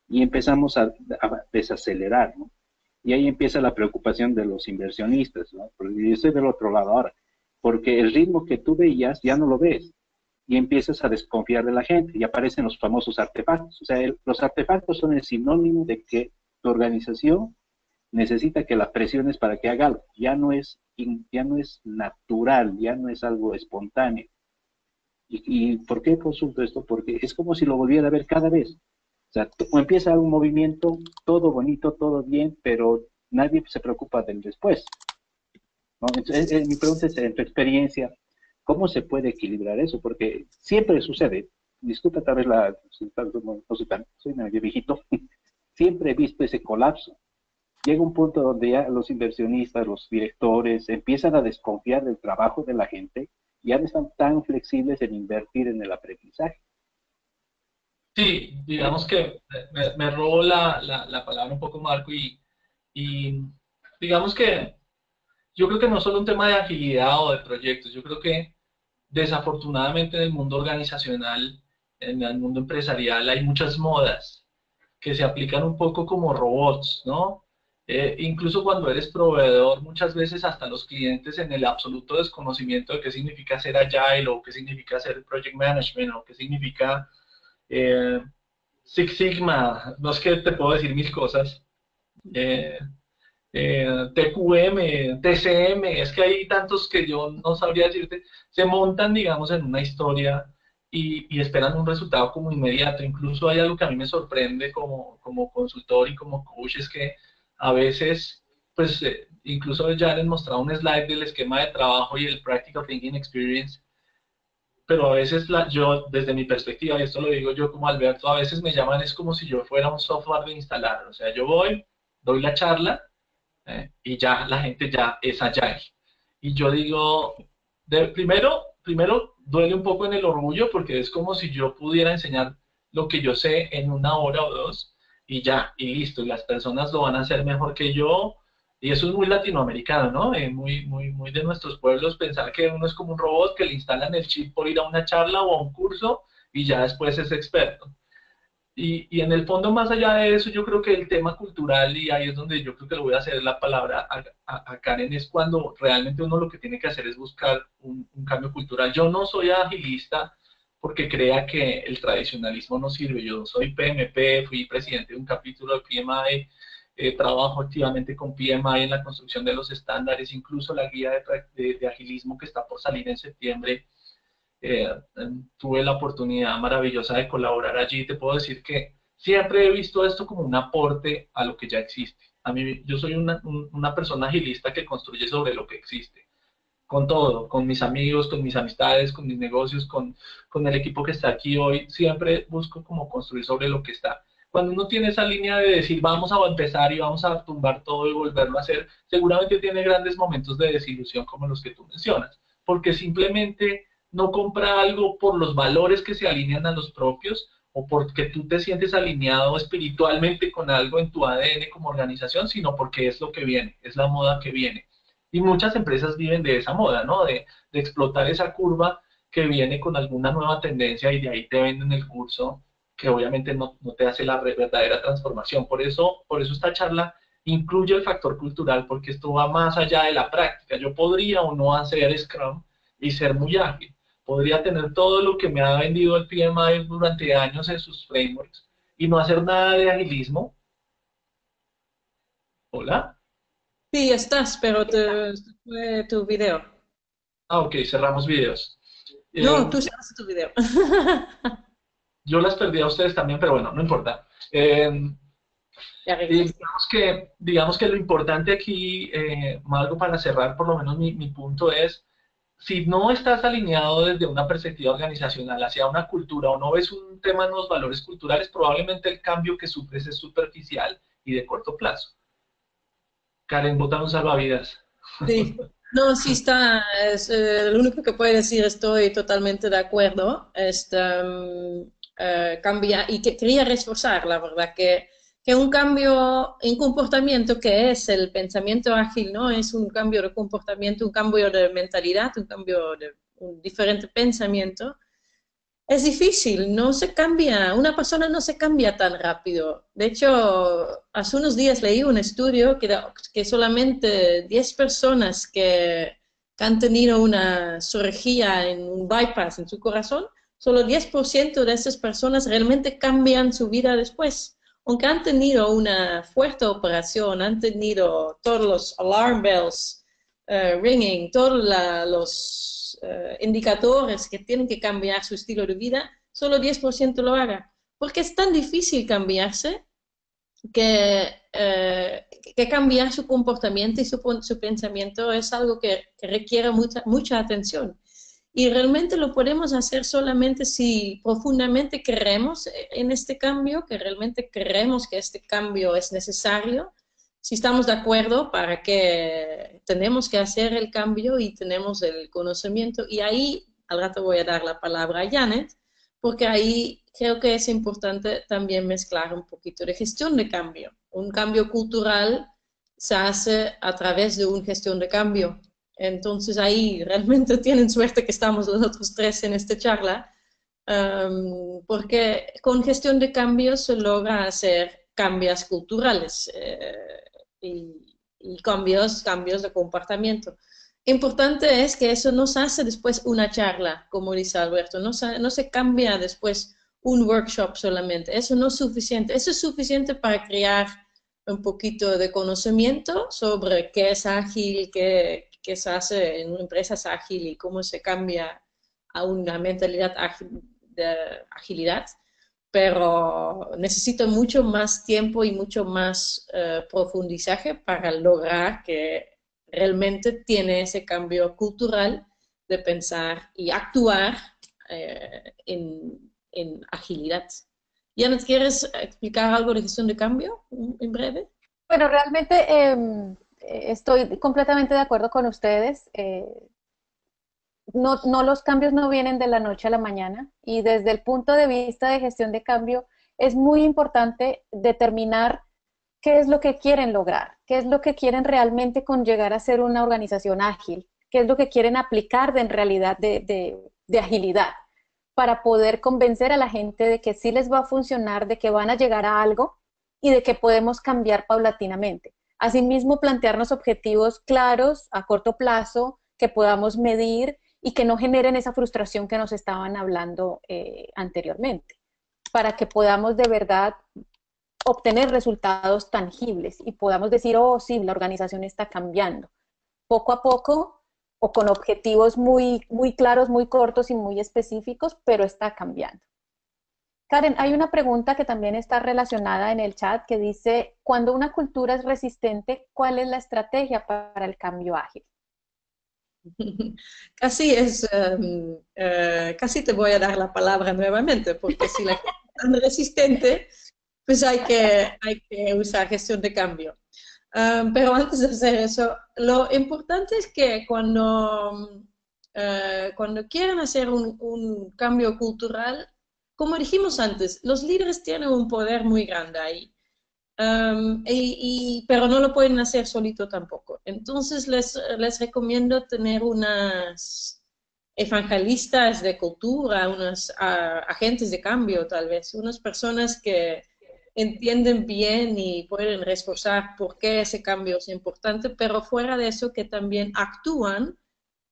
y empezamos a desacelerar, ¿no? Y ahí empieza la preocupación de los inversionistas, ¿no? Porque yo estoy del otro lado ahora, porque el ritmo que tú veías ya no lo ves y empiezas a desconfiar de la gente y aparecen los famosos artefactos. O sea, los artefactos son el sinónimo de que tu organización necesita que la presiones para que haga algo. Ya no es natural, ya no es algo espontáneo. ¿Y por qué consulto esto? Porque es como si lo volviera a ver cada vez. O sea, empieza un movimiento, todo bonito, todo bien, pero nadie se preocupa del después, ¿no? Entonces, mi pregunta es, en tu experiencia, ¿cómo se puede equilibrar eso? Porque siempre sucede, disculpa tal vez soy medio viejito, siempre he visto ese colapso. Llega un punto donde ya los inversionistas, los directores, empiezan a desconfiar del trabajo de la gente y ya no están tan flexibles en invertir en el aprendizaje. Sí, digamos que me robó la palabra un poco Marco, y digamos que yo creo que no es solo un tema de agilidad o de proyectos. Yo creo que desafortunadamente en el mundo organizacional, en el mundo empresarial, hay muchas modas que se aplican un poco como robots, ¿no? Incluso cuando eres proveedor, muchas veces hasta los clientes en el absoluto desconocimiento de qué significa ser agile, o qué significa ser project management, o qué significa eh, Six Sigma. No es que te puedo decir mil cosas. Eh, TQM, TCM, es que hay tantos que yo no sabría decirte. Se montan, digamos, en una historia y esperan un resultado como inmediato. Incluso hay algo que a mí me sorprende como consultor y como coach, es que a veces, pues, incluso ya les mostraba un slide del esquema de trabajo y el Practical Thinking Experience, pero a veces yo, desde mi perspectiva, y esto lo digo yo como Alberto, a veces me llaman es como si yo fuera un software de instalar. O sea, yo voy, doy la charla, y ya la gente ya es agile. Y yo digo, primero duele un poco en el orgullo, porque es como si yo pudiera enseñar lo que yo sé en una hora o dos, y ya, y listo, y las personas lo van a hacer mejor que yo, y eso es muy latinoamericano, ¿no? Muy de nuestros pueblos pensar que uno es como un robot que le instalan el chip por ir a una charla o a un curso y ya después es experto. Y en el fondo, más allá de eso, yo creo que el tema cultural, y ahí es donde yo creo que le voy a hacer la palabra a Karen, es cuando realmente uno lo que tiene que hacer es buscar un cambio cultural. Yo no soy agilista porque crea que el tradicionalismo no sirve. Yo soy PMP, fui presidente de un capítulo de PMI, trabajo activamente con PMI en la construcción de los estándares, incluso la guía de agilismo que está por salir en septiembre. eh, Tuve la oportunidad maravillosa de colaborar allí. Te puedo decir que siempre he visto esto como un aporte a lo que ya existe. A mí, yo soy una persona agilista que construye sobre lo que existe, con todo, con mis amigos, con mis amistades, con mis negocios, con el equipo que está aquí hoy. Siempre busco como construir sobre lo que está. Cuando uno tiene esa línea de decir vamos a empezar y vamos a tumbar todo y volverlo a hacer, seguramente tiene grandes momentos de desilusión como los que tú mencionas, porque simplemente no compra algo por los valores que se alinean a los propios o porque tú te sientes alineado espiritualmente con algo en tu ADN como organización, sino porque es lo que viene, es la moda que viene. Y muchas empresas viven de esa moda, ¿no? De explotar esa curva que viene con alguna nueva tendencia y de ahí te venden el curso que obviamente no te hace la verdadera transformación. Por eso esta charla incluye el factor cultural, porque esto va más allá de la práctica. Yo podría o no hacer Scrum y ser muy ágil. Podría tener todo lo que me ha vendido el PMI durante años en sus frameworks y no hacer nada de agilismo. Hola. Sí, estás, pero fue tu video. Ah, ok, cerramos videos. No, Eh, tú cerraste tu video. yo las perdí a ustedes también, pero bueno, no importa. Ya Y regresé. digamos que lo importante aquí, Marco, para cerrar por lo menos mi punto es, si no estás alineado desde una perspectiva organizacional hacia una cultura o no ves un tema en los valores culturales, probablemente el cambio que sufres es superficial y de corto plazo. Karen, bota un salvavidas. Sí. No, sí está, lo único que puedo decir, estoy totalmente de acuerdo. Cambia, y que quería reforzar, la verdad, que un cambio en comportamiento, que es el pensamiento ágil, ¿no? Es un cambio de comportamiento, un cambio de mentalidad, un cambio de un diferente pensamiento. Es difícil, no se cambia, una persona no se cambia tan rápido. De hecho, hace unos días leí un estudio que solamente 10 personas que han tenido una cirugía en un bypass en su corazón, solo 10% de esas personas realmente cambian su vida después. Aunque han tenido una fuerte operación, han tenido todos los alarm bells ringing, todos los indicadores que tienen que cambiar su estilo de vida, solo 10% lo haga. Porque es tan difícil cambiarse que cambiar su comportamiento y su pensamiento es algo que requiere mucha atención. Y realmente lo podemos hacer solamente si profundamente creemos en este cambio, que realmente creemos que este cambio es necesario, si estamos de acuerdo para que tenemos que hacer el cambio y tenemos el conocimiento. Y ahí al rato voy a dar la palabra a Janet, porque ahí creo que es importante también mezclar un poquito de gestión de cambio. Un cambio cultural se hace a través de una gestión de cambio. Entonces ahí realmente tienen suerte que estamos nosotros tres en esta charla, porque con gestión de cambios se logra hacer cambios culturales y cambios de comportamiento. Importante es que eso no se hace después una charla, como dice Alberto, no se cambia después un workshop solamente, eso no es suficiente, eso es suficiente para crear un poquito de conocimiento sobre qué es ágil, qué se hace en una empresa ágil y cómo se cambia a una mentalidad de agilidad, pero necesito mucho más tiempo y mucho más profundizaje para lograr que realmente tiene ese cambio cultural de pensar y actuar en agilidad. Janet, ¿quieres explicar algo de gestión de cambio en breve? Bueno, realmente estoy completamente de acuerdo con ustedes. No, los cambios no vienen de la noche a la mañana y desde el punto de vista de gestión de cambio, es muy importante determinar qué es lo que quieren lograr, qué es lo que quieren realmente con llegar a ser una organización ágil, qué es lo que quieren aplicar en realidad de agilidad, para poder convencer a la gente de que sí les va a funcionar, de que van a llegar a algo y de que podemos cambiar paulatinamente. Asimismo, plantearnos objetivos claros a corto plazo que podamos medir y que no generen esa frustración que nos estaban hablando anteriormente, para que podamos de verdad obtener resultados tangibles y podamos decir, oh, sí, la organización está cambiando. Poco a poco o con objetivos muy claros, muy cortos y muy específicos, pero está cambiando. Karen, hay una pregunta que también está relacionada en el chat que dice, cuando una cultura es resistente, ¿cuál es la estrategia para el cambio ágil? Casi te voy a dar la palabra nuevamente, porque si la gente es tan resistente, pues hay que usar gestión de cambio. Pero antes de hacer eso, lo importante es que cuando quieren hacer un cambio cultural, como dijimos antes, los líderes tienen un poder muy grande ahí. Pero no lo pueden hacer solito tampoco. Entonces les recomiendo tener unas evangelistas de cultura, unos agentes de cambio tal vez, unas personas que entienden bien y pueden reforzar por qué ese cambio es importante, pero fuera de eso que también actúan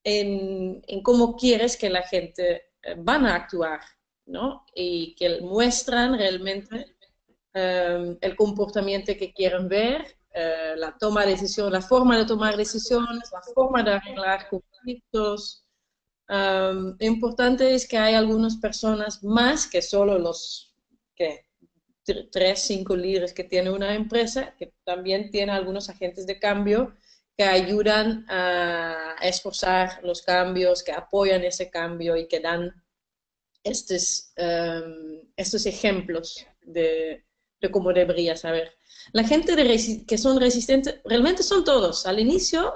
en cómo quieres que la gente van a actuar, ¿no? Y que muestran realmente el comportamiento que quieren ver, la toma de decisión, la forma de tomar decisiones, la forma de arreglar conflictos. Lo importante es que hay algunas personas más que solo los que 3, 5 líderes que tiene una empresa, que también tiene algunos agentes de cambio que ayudan a esforzar los cambios, que apoyan ese cambio y que dan estos ejemplos de cómo debería saber. La gente que son resistentes, realmente son todos. Al inicio,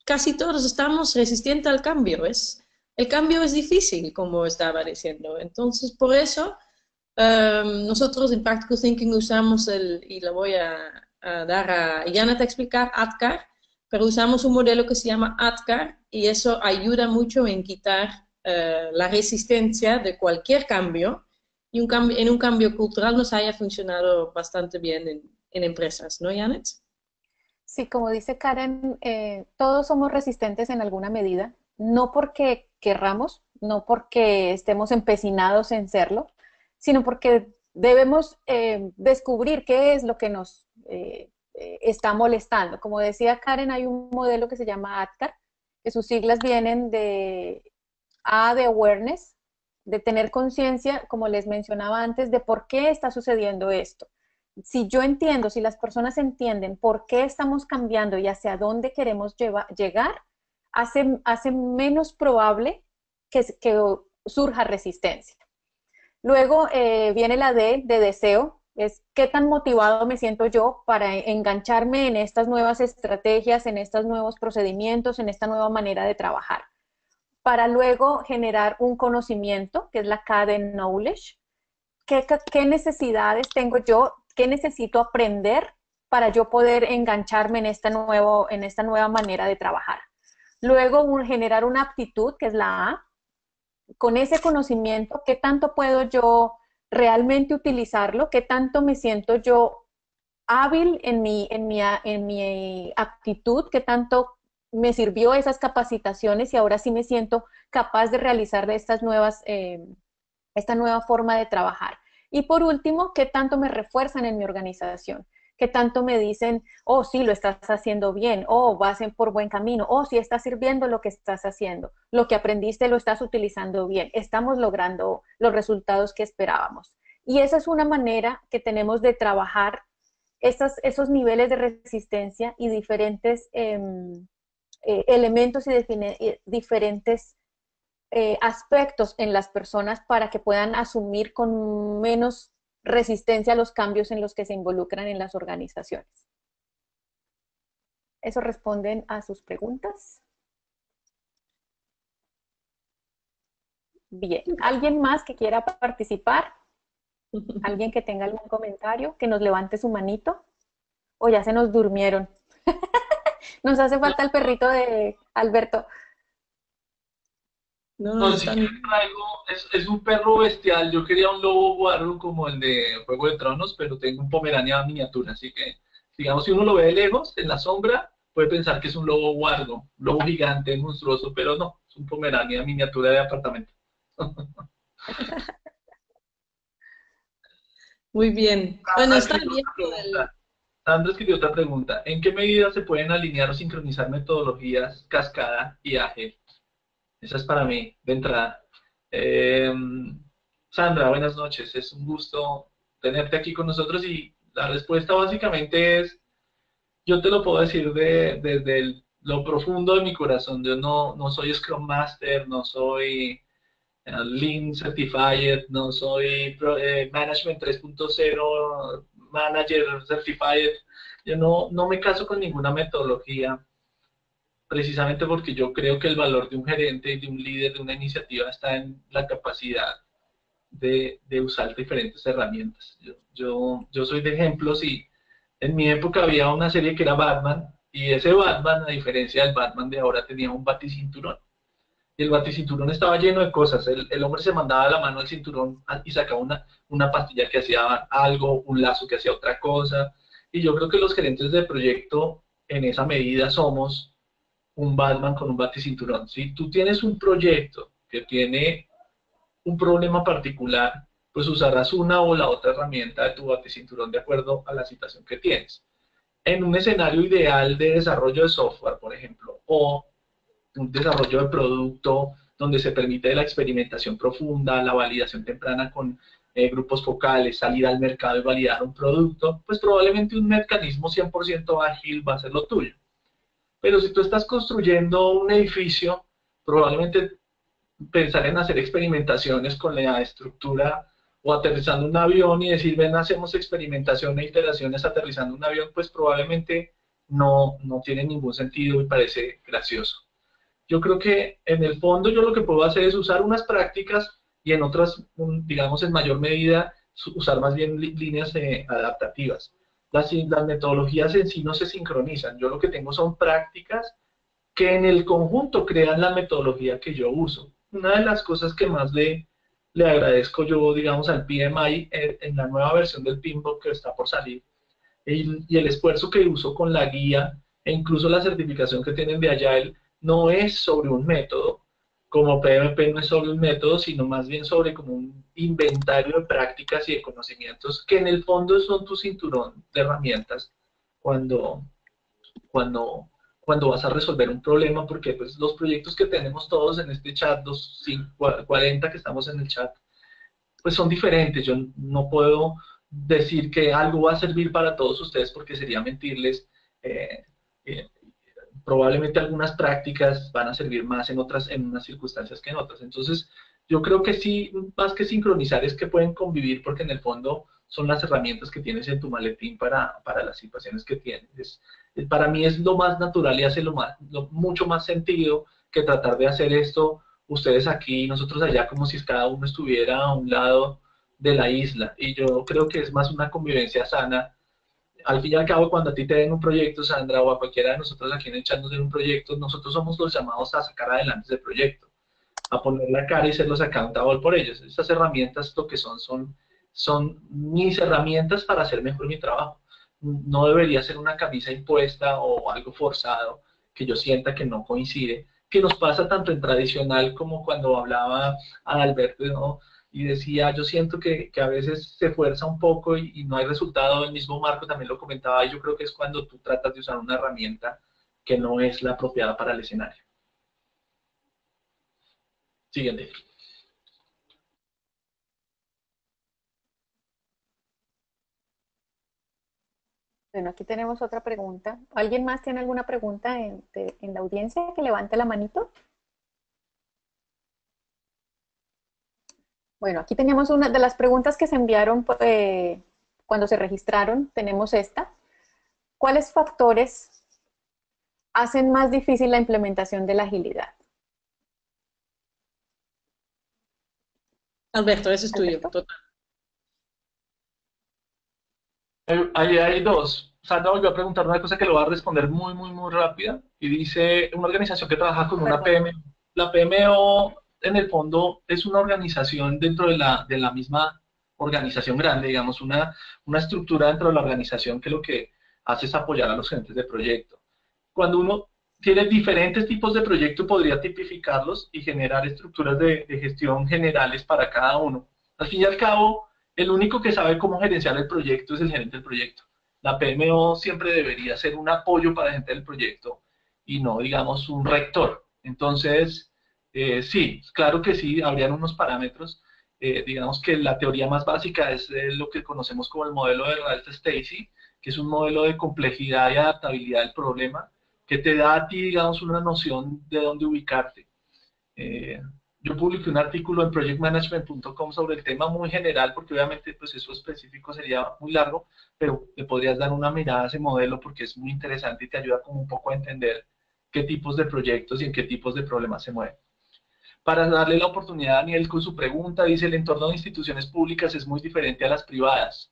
casi todos estamos resistentes al cambio. El cambio es difícil, como estaba diciendo. Entonces, por eso, nosotros en Practical Thinking usamos y le voy a dar a Janet a explicar, ADKAR, pero usamos un modelo que se llama ADKAR y eso ayuda mucho en quitar la resistencia de cualquier cambio y en un cambio cultural nos haya funcionado bastante bien en empresas, ¿no, Janet? Sí, como dice Karen, todos somos resistentes en alguna medida, no porque querramos, no porque estemos empecinados en serlo, sino porque debemos descubrir qué es lo que nos está molestando. Como decía Karen, hay un modelo que se llama ADKAR, que sus siglas vienen de A de awareness, de tener conciencia, como les mencionaba antes, de por qué está sucediendo esto. Si yo entiendo, si las personas entienden por qué estamos cambiando y hacia dónde queremos llegar, hace menos probable que surja resistencia. Luego viene la D de deseo, es qué tan motivado me siento yo para engancharme en estas nuevas estrategias, en estos nuevos procedimientos, en esta nueva manera de trabajar. Para luego generar un conocimiento, que es la K de knowledge. ¿Qué necesidades tengo yo? ¿Qué necesito aprender para yo poder engancharme en esta nueva manera de trabajar? Luego generar una aptitud, que es la A. Con ese conocimiento, ¿qué tanto puedo yo realmente utilizarlo? ¿Qué tanto me siento yo hábil en mi aptitud? ¿Qué tanto me sirvió esas capacitaciones y ahora sí me siento capaz de realizar esta nueva forma de trabajar? Y por último, ¿qué tanto me refuerzan en mi organización? ¿Qué tanto me dicen, oh, sí, lo estás haciendo bien, oh, vas por buen camino, oh, sí, está sirviendo lo que estás haciendo, lo que aprendiste lo estás utilizando bien, estamos logrando los resultados que esperábamos? Y esa es una manera que tenemos de trabajar esos niveles de resistencia y diferentes elementos y diferentes aspectos en las personas para que puedan asumir con menos resistencia a los cambios en los que se involucran en las organizaciones. ¿Eso responden a sus preguntas? Bien. ¿Alguien más que quiera participar? ¿Alguien que tenga algún comentario? Que nos levante su manito. O ya se nos durmieron. Nos hace falta el perrito de Alberto. No, No, si están... quieres traigo, es un perro bestial. Yo quería un lobo guarro como el de Juego de Tronos, pero tengo un pomerania miniatura, así que, digamos, si uno lo ve de lejos, en la sombra, puede pensar que es un lobo guardo, un lobo gigante, monstruoso, pero no, es un pomerania miniatura de apartamento. Muy bien. Bueno, Sandra está escribió bien. otra pregunta. Sandra escribió otra pregunta. ¿En qué medida se pueden alinear o sincronizar metodologías cascada y ágil? Esa es para mí, de entrada. Eh, Sandra, buenas noches. Es un gusto tenerte aquí con nosotros y la respuesta básicamente es, yo te lo puedo decir desde lo profundo de mi corazón. Yo no soy Scrum Master, no soy Lean Certified, no soy Management 3.0, Manager Certified. Yo no me caso con ninguna metodología precisamente porque yo creo que el valor de un gerente, de un líder, de una iniciativa está en la capacidad de usar diferentes herramientas. Yo soy de ejemplos y en mi época había una serie que era Batman y ese Batman, a diferencia del Batman de ahora, tenía un baticinturón. Y el baticinturón estaba lleno de cosas. El hombre se mandaba la mano al cinturón y sacaba una pastilla que hacía algo, un lazo que hacía otra cosa. Y yo creo que los gerentes de proyecto en esa medida somos un Batman con un baticinturón. Si tú tienes un proyecto que tiene un problema particular, pues usarás una o la otra herramienta de tu baticinturón de acuerdo a la situación que tienes. En un escenario ideal de desarrollo de software, por ejemplo, o un desarrollo de producto donde se permite la experimentación profunda, la validación temprana con grupos focales, salir al mercado y validar un producto, pues probablemente un mecanismo 100% ágil va a ser lo tuyo. Pero si tú estás construyendo un edificio, probablemente pensar en hacer experimentaciones con la estructura o aterrizando un avión y decir, ven, hacemos experimentación e iteraciones aterrizando un avión, pues probablemente no tiene ningún sentido y parece gracioso. Yo creo que en el fondo yo lo que puedo hacer es usar unas prácticas y en otras, digamos en mayor medida, usar más bien líneas adaptativas. Las metodologías en sí no se sincronizan. Yo lo que tengo son prácticas que en el conjunto crean la metodología que yo uso. Una de las cosas que más le agradezco yo, digamos, al PMI en la nueva versión del PMBOK que está por salir, y el esfuerzo que uso con la guía e incluso la certificación que tienen de Agile no es sobre un método, como PMP no es sobre un método, sino más bien sobre como un inventario de prácticas y de conocimientos que en el fondo son tu cinturón de herramientas cuando, cuando, cuando vas a resolver un problema, porque pues, los proyectos que tenemos todos en este chat, los 40 que estamos en el chat, pues son diferentes. Yo no puedo decir que algo va a servir para todos ustedes porque sería mentirles. Eh, eh, Probablemente algunas prácticas van a servir más en otras, en unas circunstancias que en otras. Entonces, yo creo que sí, más que sincronizar es que pueden convivir porque en el fondo son las herramientas que tienes en tu maletín para las situaciones que tienes. Para mí es lo más natural y hace mucho más sentido que tratar de hacer esto ustedes aquí y nosotros allá como si cada uno estuviera a un lado de la isla. Y yo creo que es más una convivencia sana. Al fin y al cabo, cuando a ti te den un proyecto, Sandra, o a cualquiera de nosotros aquí en el chat nos den un proyecto, nosotros somos los llamados a sacar adelante ese proyecto, a poner la cara y ser los accountable por ellos. Estas herramientas lo que son mis herramientas para hacer mejor mi trabajo. No debería ser una camisa impuesta o algo forzado que yo sienta que no coincide, que nos pasa tanto en tradicional como cuando hablaba a Alberto, ¿no? Y decía, yo siento que a veces se fuerza un poco y no hay resultado. El mismo Marco también lo comentaba y yo creo que es cuando tú tratas de usar una herramienta que no es la apropiada para el escenario. Siguiente. Bueno, aquí tenemos otra pregunta. ¿Alguien más tiene alguna pregunta en la audiencia? Que levante la manito. Bueno, aquí tenemos una de las preguntas que se enviaron cuando se registraron. Tenemos esta. ¿Cuáles factores hacen más difícil la implementación de la agilidad? Alberto, ese es tuyo, Alberto. total. Hay dos. Sandra volvió a preguntar una cosa que lo va a responder muy rápida. Y dice, una organización que trabaja con una Perdón. PMO. La PMO, en el fondo, es una organización dentro de la misma organización grande, digamos, una estructura dentro de la organización que lo que hace es apoyar a los gerentes de proyecto. Cuando uno tiene diferentes tipos de proyecto, podría tipificarlos y generar estructuras de gestión generales para cada uno. Al fin y al cabo, el único que sabe cómo gerenciar el proyecto es el gerente del proyecto. La PMO siempre debería ser un apoyo para la gente del proyecto y no, digamos, un rector. Entonces, sí, claro que sí, habrían unos parámetros. Digamos que la teoría más básica es lo que conocemos como el modelo de Ralph Stacey, que es un modelo de complejidad y adaptabilidad del problema, que te da a ti, digamos, una noción de dónde ubicarte. Eh, yo publiqué un artículo en projectmanagement.com sobre el tema muy general, porque obviamente pues eso específico sería muy largo, pero le podrías dar una mirada a ese modelo porque es muy interesante y te ayuda como un poco a entender qué tipos de proyectos y en qué tipos de problemas se mueven. Para darle la oportunidad a Daniel con su pregunta, dice, el entorno de instituciones públicas es muy diferente a las privadas.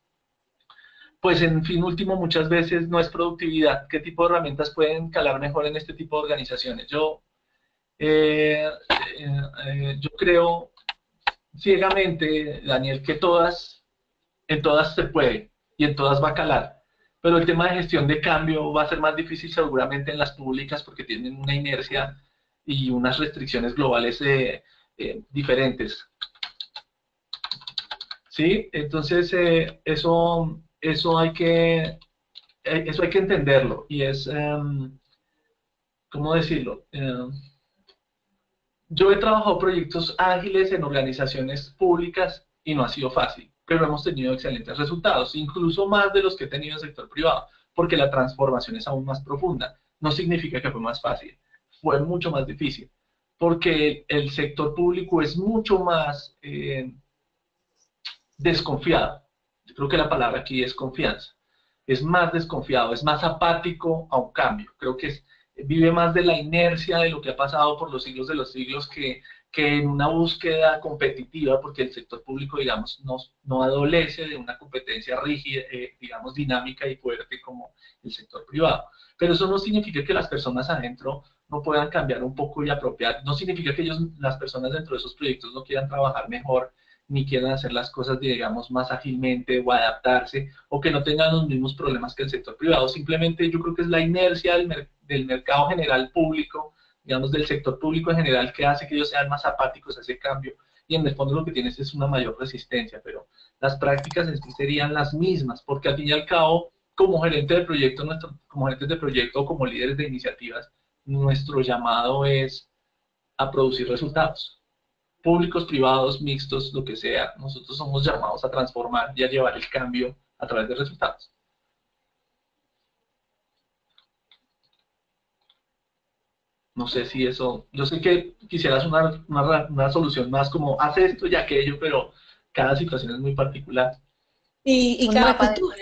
Pues en fin último, muchas veces no es productividad. ¿Qué tipo de herramientas pueden calar mejor en este tipo de organizaciones? Yo creo ciegamente, Daniel, que en todas se puede y en todas va a calar. Pero el tema de gestión de cambio va a ser más difícil seguramente en las públicas porque tienen una inercia y unas restricciones globales diferentes. ¿Sí? Entonces, eso hay que entenderlo y es, ¿cómo decirlo? Yo he trabajado proyectos ágiles en organizaciones públicas y no ha sido fácil, pero hemos tenido excelentes resultados, incluso más de los que he tenido en el sector privado, porque la transformación es aún más profunda. No significa que fue más fácil, fue mucho más difícil, porque el sector público es mucho más desconfiado. Yo creo que la palabra aquí es confianza. Es más desconfiado, es más apático a un cambio. Creo que vive más de la inercia de lo que ha pasado por los siglos de los siglos que en una búsqueda competitiva, porque el sector público, digamos, no adolece de una competencia rígida, digamos, dinámica y fuerte como el sector privado. Pero eso no significa que las personas adentro no puedan cambiar un poco y apropiar. No significa que las personas dentro de esos proyectos no quieran trabajar mejor ni quieran hacer las cosas, digamos, más ágilmente o adaptarse, o que no tengan los mismos problemas que el sector privado. Simplemente yo creo que es la inercia del mercado general público, digamos, del sector público en general, que hace que ellos sean más apáticos a ese cambio. Y en el fondo lo que tienes es una mayor resistencia, pero las prácticas en sí serían las mismas, porque al fin y al cabo, como gerente de proyecto, como gerentes de proyecto o como líderes de iniciativas, nuestro llamado es a producir resultados públicos, privados, mixtos, lo que sea, nosotros somos llamados a transformar y a llevar el cambio a través de resultados. No sé si eso, yo sé que quisieras una solución más como, haz esto y aquello, pero cada situación es muy particular. Y Un cada mapa de... cultura,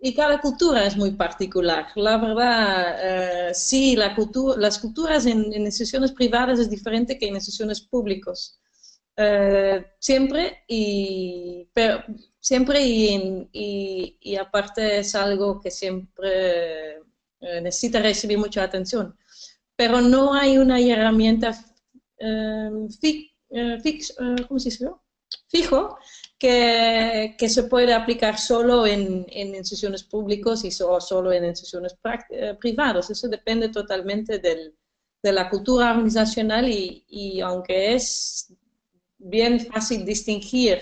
y cada cultura es muy particular. La verdad, sí, las culturas en instituciones privadas es diferente que en instituciones públicas. Siempre y aparte es algo que siempre necesita recibir mucha atención. Pero no hay una herramienta ¿cómo se dice? Fijo que se puede aplicar solo en instituciones públicas y solo en instituciones privadas. Eso depende totalmente de la cultura organizacional y aunque es bien fácil distinguir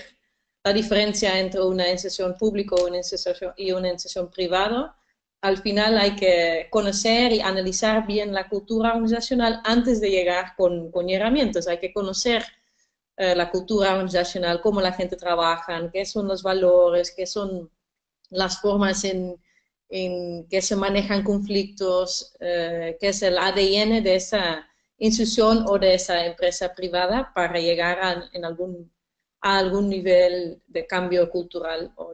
la diferencia entre una institución pública y una institución privada, al final hay que conocer y analizar bien la cultura organizacional antes de llegar con herramientas. Hay que conocer la cultura organizacional, cómo la gente trabaja, qué son los valores, qué son las formas en que se manejan conflictos, qué es el ADN de esa institución o de esa empresa privada para llegar a algún nivel de cambio cultural o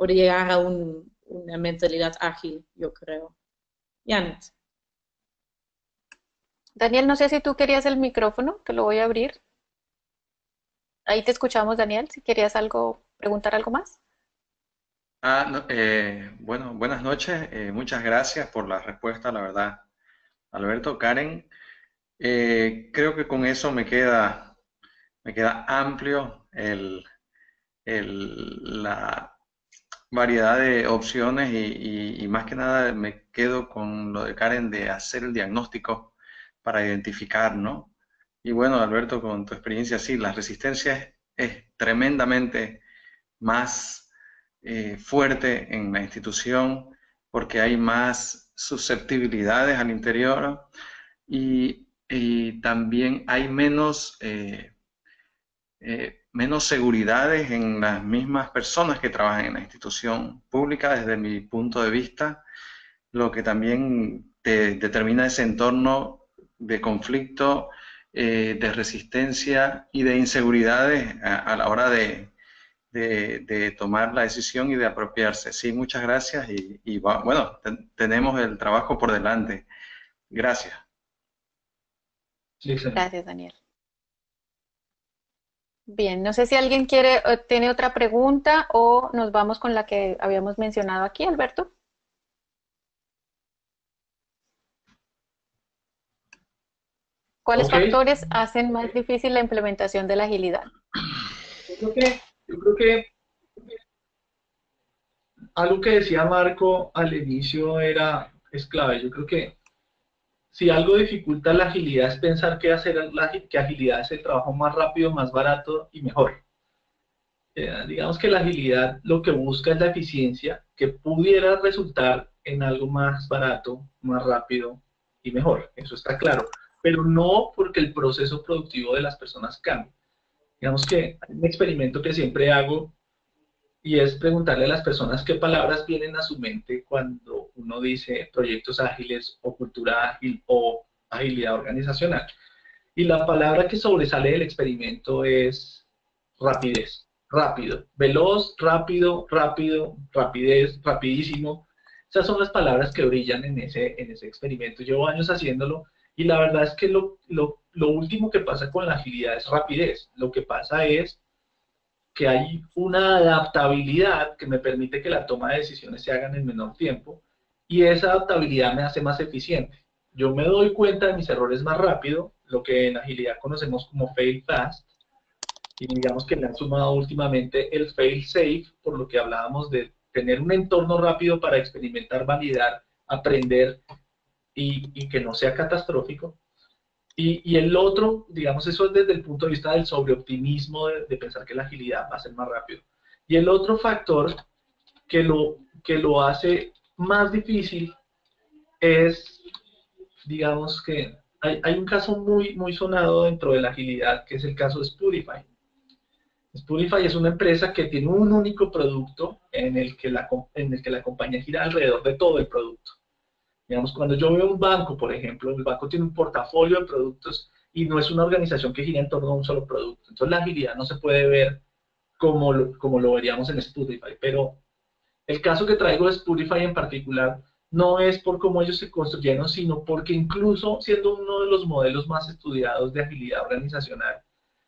de llegar a una mentalidad ágil, yo creo. Janet. Daniel, no sé si tú querías el micrófono, te lo voy a abrir. Ahí te escuchamos, Daniel, si querías algo, preguntar algo más. Bueno, buenas noches. Muchas gracias por la respuesta, la verdad, Alberto, Karen. Creo que con eso me queda amplio la variedad de opciones y más que nada me quedo con lo de Karen de hacer el diagnóstico para identificar, ¿no? Y bueno, Alberto, con tu experiencia, sí, la resistencia es tremendamente más fuerte en la institución porque hay más susceptibilidades al interior y también hay menos seguridades en las mismas personas que trabajan en la institución pública desde mi punto de vista, lo que también te determina ese entorno de conflicto, de resistencia y de inseguridades a la hora de tomar la decisión y de apropiarse. Sí, muchas gracias bueno, tenemos el trabajo por delante. Gracias. Sí, sí. Gracias, Daniel. Bien, no sé si alguien tiene otra pregunta o nos vamos con la que habíamos mencionado aquí, Alberto. ¿Cuáles Ok. factores hacen más difícil la implementación de la agilidad? Yo creo que algo que decía Marco al inicio es clave. Yo creo que si algo dificulta la agilidad es pensar que agilidad es el trabajo más rápido, más barato y mejor. Digamos que la agilidad lo que busca es la eficiencia que pudiera resultar en algo más barato, más rápido y mejor. Eso está claro. Pero no porque el proceso productivo de las personas cambie. Digamos que hay un experimento que siempre hago y es preguntarle a las personas qué palabras vienen a su mente cuando uno dice proyectos ágiles o cultura ágil o agilidad organizacional. Y la palabra que sobresale del experimento es rapidez, rápido, veloz, rápido, rápido, rapidez, rapidísimo. Esas son las palabras que brillan en ese experimento. Llevo años haciéndolo y la verdad es que lo último que pasa con la agilidad es rapidez. Lo que pasa es que hay una adaptabilidad que me permite que la toma de decisiones se haga en el menor tiempo y esa adaptabilidad me hace más eficiente. Yo me doy cuenta de mis errores más rápido, lo que en agilidad conocemos como fail fast, y digamos que le han sumado últimamente el fail safe, por lo que hablábamos de tener un entorno rápido para experimentar, validar, aprender y que no sea catastrófico. Y el otro, digamos, eso es desde el punto de vista del sobreoptimismo de pensar que la agilidad va a ser más rápido. Y el otro factor que lo hace más difícil es, digamos que hay un caso muy, muy sonado dentro de la agilidad, que es el caso de Spotify. Spotify es una empresa que tiene un único producto en el que la compañía gira alrededor de todo el producto. Digamos, cuando yo veo un banco, por ejemplo, el banco tiene un portafolio de productos y no es una organización que gira en torno a un solo producto. Entonces la agilidad no se puede ver como lo veríamos en Spotify. Pero el caso que traigo de Spotify en particular no es por cómo ellos se construyeron, sino porque incluso siendo uno de los modelos más estudiados de agilidad organizacional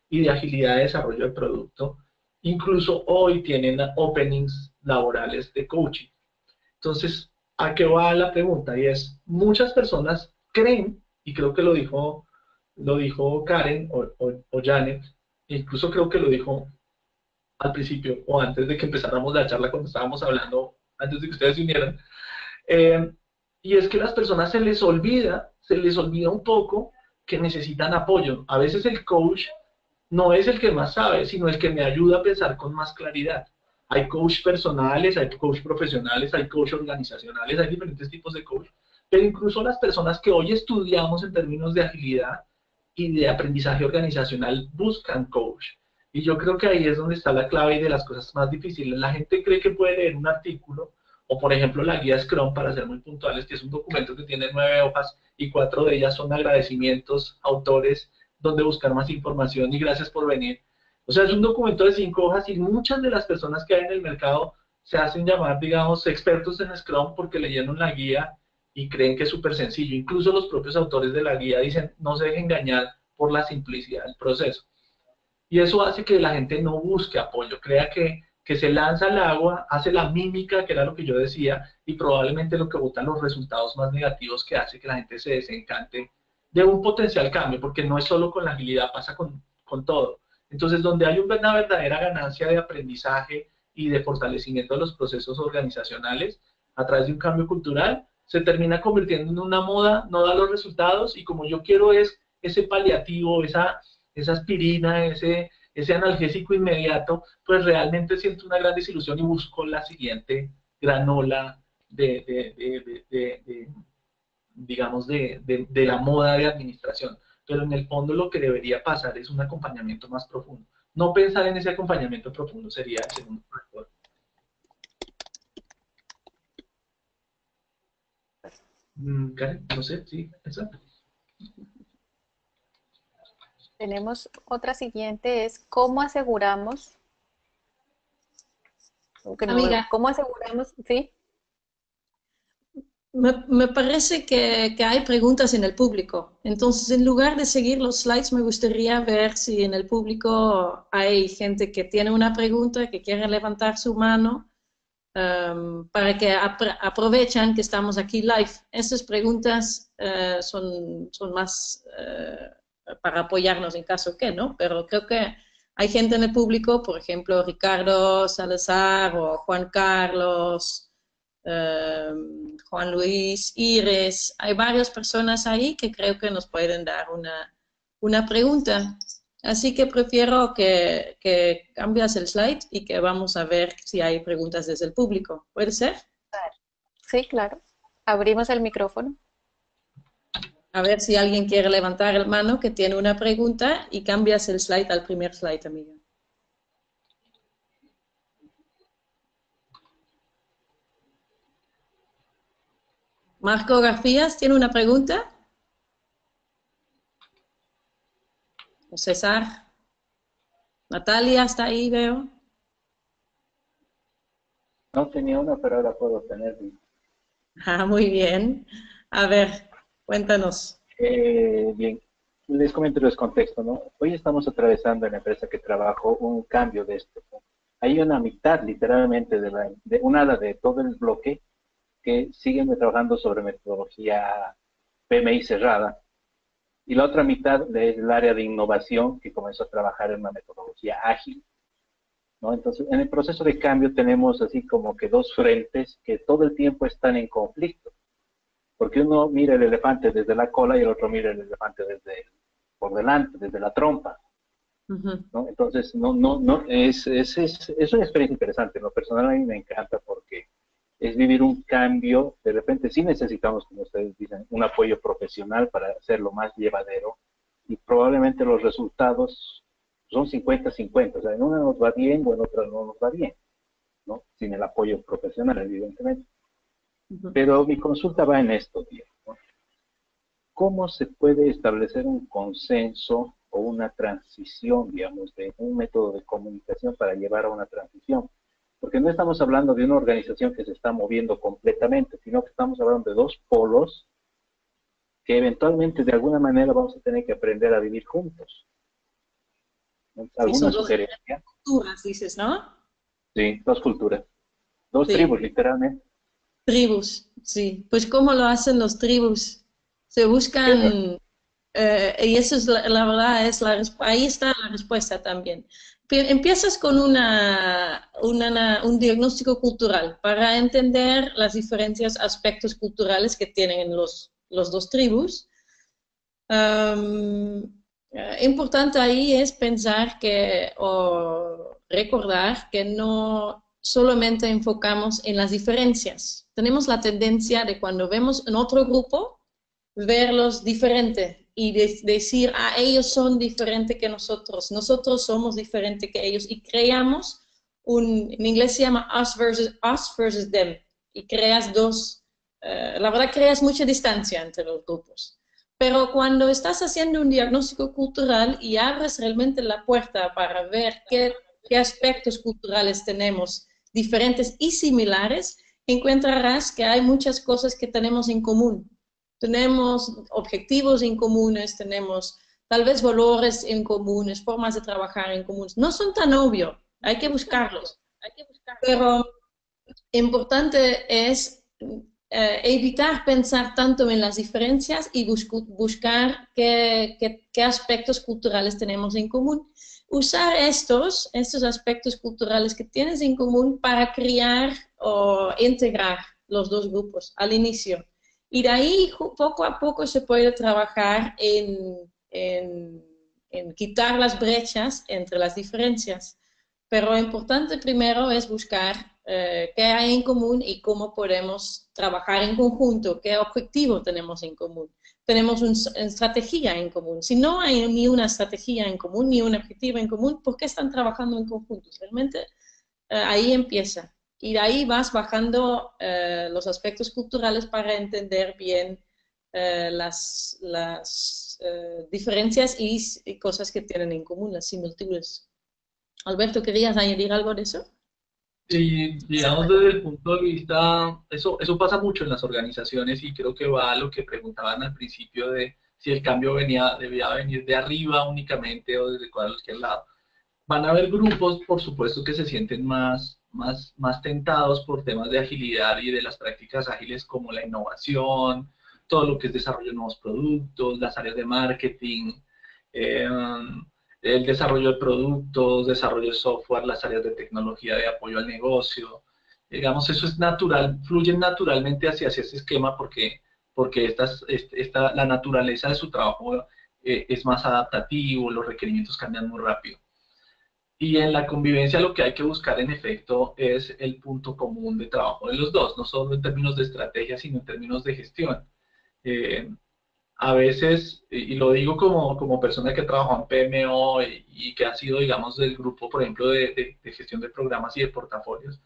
y de agilidad de desarrollo de producto, incluso hoy tienen openings laborales de coaching. Entonces, ¿a qué va la pregunta? Y es, muchas personas creen, y creo que lo dijo Karen o Janet, e incluso creo que lo dijo al principio o antes de que empezáramos la charla cuando estábamos hablando, antes de que ustedes se unieran, eh, y es que a las personas se les olvida un poco que necesitan apoyo. A veces el coach no es el que más sabe, sino el que me ayuda a pensar con más claridad. Hay coach personales, hay coach profesionales, hay coach organizacionales, hay diferentes tipos de coach, pero incluso las personas que hoy estudiamos en términos de agilidad y de aprendizaje organizacional buscan coach. Y yo creo que ahí es donde está la clave y de las cosas más difíciles. La gente cree que puede leer un artículo, o por ejemplo la guía Scrum, para ser muy puntuales, que es un documento que tiene 9 hojas y 4 de ellas son agradecimientos, autores, donde buscar más información y gracias por venir. O sea, es un documento de 5 hojas y muchas de las personas que hay en el mercado se hacen llamar, digamos, expertos en Scrum porque leyeron la guía y creen que es súper sencillo. Incluso los propios autores de la guía dicen, no se dejen engañar por la simplicidad del proceso. Y eso hace que la gente no busque apoyo, crea que que se lanza al agua, hace la mímica, que era lo que yo decía, y probablemente lo que botan los resultados más negativos que hace que la gente se desencante de un potencial cambio, porque no es solo con la agilidad, pasa con todo. Entonces, donde hay una verdadera ganancia de aprendizaje y de fortalecimiento de los procesos organizacionales a través de un cambio cultural, se termina convirtiendo en una moda, no da los resultados, y como yo quiero es ese paliativo, esa aspirina, ese analgésico inmediato, pues realmente siento una gran desilusión y busco la siguiente granola digamos, de la moda de administración. Pero en el fondo lo que debería pasar es un acompañamiento más profundo. No pensar en ese acompañamiento profundo sería el segundo factor. Karen, no sé, sí, eso. Tenemos otra siguiente, es ¿cómo aseguramos? Amiga, ¿Cómo aseguramos? Sí. me parece que hay preguntas en el público. Entonces, en lugar de seguir los slides, me gustaría ver si en el público hay gente que tiene una pregunta, que quiere levantar su mano, para que aprovechan que estamos aquí live. Estas preguntas son más para apoyarnos en caso que, ¿no? Pero creo que hay gente en el público, por ejemplo, Ricardo Salazar o Juan Carlos, Juan Luis, Iris, hay varias personas ahí que creo que nos pueden dar una pregunta. Así que prefiero que cambies el slide y que vamos a ver si hay preguntas desde el público. ¿Puede ser? Sí, claro. Abrimos el micrófono. A ver si alguien quiere levantar la mano que tiene una pregunta y cambias el slide al primer slide, amiga. Marco García, ¿tiene una pregunta? ¿O César? Natalia, ¿está ahí, veo? No tenía una, pero ahora puedo tener. Ah, muy bien. A ver, cuéntanos. Bien, les comento el contexto, ¿no? Hoy estamos atravesando en la empresa que trabajo un cambio de esto, ¿no? Hay una mitad, literalmente, de un ala de todo el bloque que siguen trabajando sobre metodología PMI cerrada, y la otra mitad es el área de innovación que comenzó a trabajar en una metodología ágil, ¿no? Entonces, en el proceso de cambio tenemos así como que dos frentes que todo el tiempo están en conflicto, porque uno mira el elefante desde la cola y el otro mira el elefante por delante, desde la trompa, ¿no? Entonces, es una experiencia interesante. En lo personal a mí me encanta porque es vivir un cambio. De repente sí necesitamos, como ustedes dicen, un apoyo profesional para hacerlo más llevadero, y probablemente los resultados son 50-50, o sea, en una nos va bien o en otra no nos va bien, ¿no? Sin el apoyo profesional, evidentemente. Pero mi consulta va en esto, Diego, ¿no? ¿Cómo se puede establecer un consenso o una transición, digamos, de un método de comunicación para llevar a una transición? Porque no estamos hablando de una organización que se está moviendo completamente, sino que estamos hablando de dos polos que eventualmente de alguna manera vamos a tener que aprender a vivir juntos. ¿Alguna sugerencia? Culturas, dices, ¿no? Sí, dos culturas. Dos Sí. tribus, literalmente. Tribus, sí. Pues ¿cómo lo hacen los tribus? Se buscan, y eso es la verdad, ahí está la respuesta también. Empiezas con un diagnóstico cultural para entender las diferentes aspectos culturales que tienen los dos tribus. Importante ahí es pensar o recordar que no solamente enfocamos en las diferencias. Tenemos la tendencia de cuando vemos en otro grupo, verlos diferente y decir, ellos son diferentes que nosotros somos diferentes que ellos, y creamos en inglés se llama us versus them, y creas la verdad creas mucha distancia entre los grupos. Pero cuando estás haciendo un diagnóstico cultural y abres realmente la puerta para ver qué aspectos culturales tenemos diferentes y similares, encontrarás que hay muchas cosas que tenemos en común. Tenemos objetivos en comunes, tenemos tal vez valores en comunes, formas de trabajar en comunes. No son tan obvios, hay que buscarlos. hay que buscar. Pero importante es evitar pensar tanto en las diferencias y buscar qué aspectos culturales tenemos en común. Usar estos aspectos culturales que tienes en común para crear o integrar los dos grupos al inicio. Y de ahí, poco a poco, se puede trabajar en quitar las brechas entre las diferencias. Pero lo importante primero es buscar qué hay en común y cómo podemos trabajar en conjunto, qué objetivo tenemos en común. Tenemos una estrategia en común. Si no hay ni una estrategia en común, ni un objetivo en común, ¿por qué están trabajando en conjunto? Realmente ahí empieza. Y de ahí vas bajando los aspectos culturales para entender bien las diferencias y cosas que tienen en común, las similitudes. Alberto, ¿querías añadir algo de eso? Y digamos desde el punto de vista, eso pasa mucho en las organizaciones y creo que va a lo que preguntaban al principio de si el cambio debía venir de arriba únicamente o desde cualquier lado. Van a haber grupos, por supuesto, que se sienten más tentados por temas de agilidad y de las prácticas ágiles como la innovación, todo lo que es desarrollo de nuevos productos, las áreas de marketing, eh, el desarrollo de productos, desarrollo de software, las áreas de tecnología de apoyo al negocio. Digamos, eso es natural, fluyen naturalmente hacia ese esquema porque la naturaleza de su trabajo es más adaptativo, los requerimientos cambian muy rápido. Y en la convivencia lo que hay que buscar en efecto es el punto común de trabajo de los dos, no solo en términos de estrategia, sino en términos de gestión. Eh, a veces, y lo digo como persona que ha trabajado en PMO y que ha sido, digamos, del grupo, por ejemplo, de gestión de programas y de portafolios,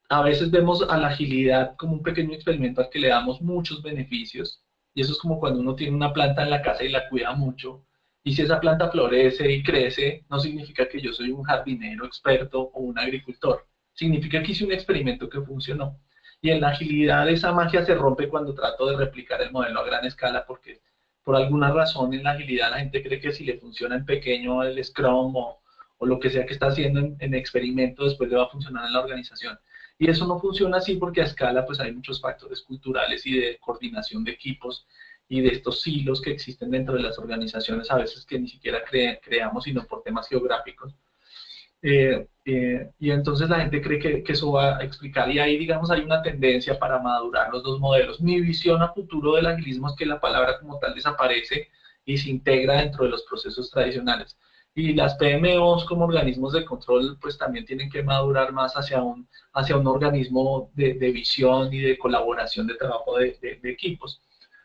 a veces vemos a la agilidad como un pequeño experimento al que le damos muchos beneficios, y eso es como cuando uno tiene una planta en la casa y la cuida mucho, y si esa planta florece y crece, no significa que yo soy un jardinero experto o un agricultor, significa que hice un experimento que funcionó. Y en la agilidad esa magia se rompe cuando trato de replicar el modelo a gran escala, porque por alguna razón en la agilidad la gente cree que si le funciona en pequeño el Scrum o lo que sea que está haciendo en experimento, después le va a funcionar en la organización. Y eso no funciona así porque a escala pues hay muchos factores culturales y de coordinación de equipos y de estos silos que existen dentro de las organizaciones a veces que ni siquiera creamos, sino por temas geográficos. Y entonces la gente cree que eso va a explicar y ahí digamos hay una tendencia para madurar los dos modelos. Mi visión a futuro del agilismo es que la palabra como tal desaparece y se integra dentro de los procesos tradicionales. Y las PMOs como organismos de control pues también tienen que madurar más hacia un organismo de visión y de colaboración de trabajo de equipos.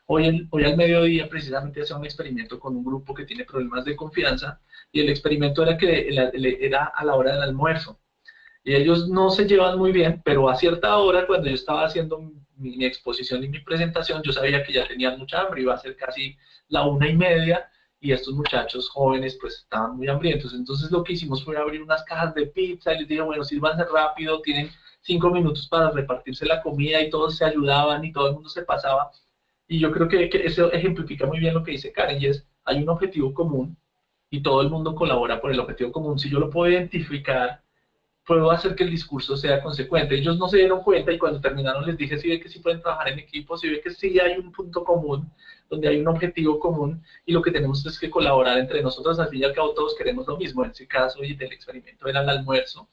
Hoy al mediodía precisamente hacía un experimento con un grupo que tiene problemas de confianza y el experimento era que era a la hora del almuerzo. Y ellos no se llevan muy bien, pero a cierta hora, cuando yo estaba haciendo mi exposición y mi presentación, yo sabía que ya tenían mucha hambre, iba a ser casi la 1:30, y estos muchachos jóvenes pues estaban muy hambrientos. Entonces lo que hicimos fue abrir unas cajas de pizza y les dije, bueno, sírvanse rápido, tienen 5 minutos para repartirse la comida y todos se ayudaban y todo el mundo se pasaba. Y yo creo que eso ejemplifica muy bien lo que dice Karen, y es, hay un objetivo común y todo el mundo colabora por el objetivo común. Si yo lo puedo identificar, puedo hacer que el discurso sea consecuente. Ellos no se dieron cuenta y cuando terminaron les dije, si ve que sí pueden trabajar en equipo, si ve que sí hay un punto común, donde hay un objetivo común y lo que tenemos es que colaborar entre nosotros. Al fin y al cabo todos queremos lo mismo. En ese caso y del experimento era el almuerzo.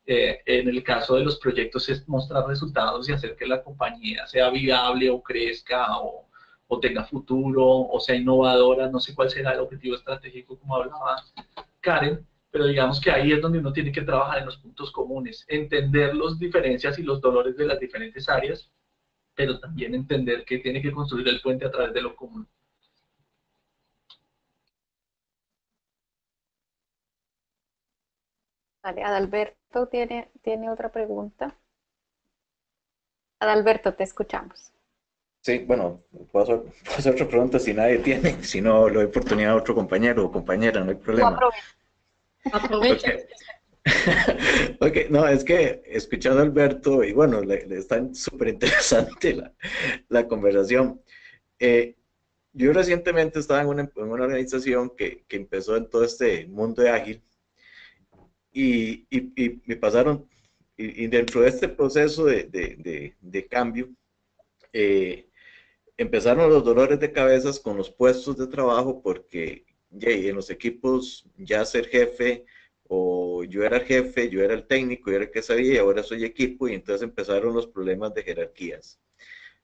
En el caso de los proyectos es mostrar resultados y hacer que la compañía sea viable o crezca o tenga futuro o sea innovadora. No sé cuál será el objetivo estratégico como hablaba Karen, pero digamos que ahí es donde uno tiene que trabajar en los puntos comunes, entender las diferencias y los dolores de las diferentes áreas, pero también entender que tiene que construir el puente a través de lo común. Vale, Adalberto tiene otra pregunta. Adalberto, te escuchamos. Sí, bueno, puedo hacer otra pregunta si nadie tiene, si no le doy oportunidad a otro compañero o compañera, no hay problema. Aprovecha. Ok, no, es que escuchando a Alberto, y bueno, le está súper interesante la conversación. Yo recientemente estaba en una organización que empezó en todo este mundo de ágil y me pasaron y dentro de este proceso de cambio, empezaron los dolores de cabezas con los puestos de trabajo porque en los equipos ya ser jefe, o yo era el jefe, yo era el técnico, yo era el que sabía y ahora soy equipo, y entonces empezaron los problemas de jerarquías.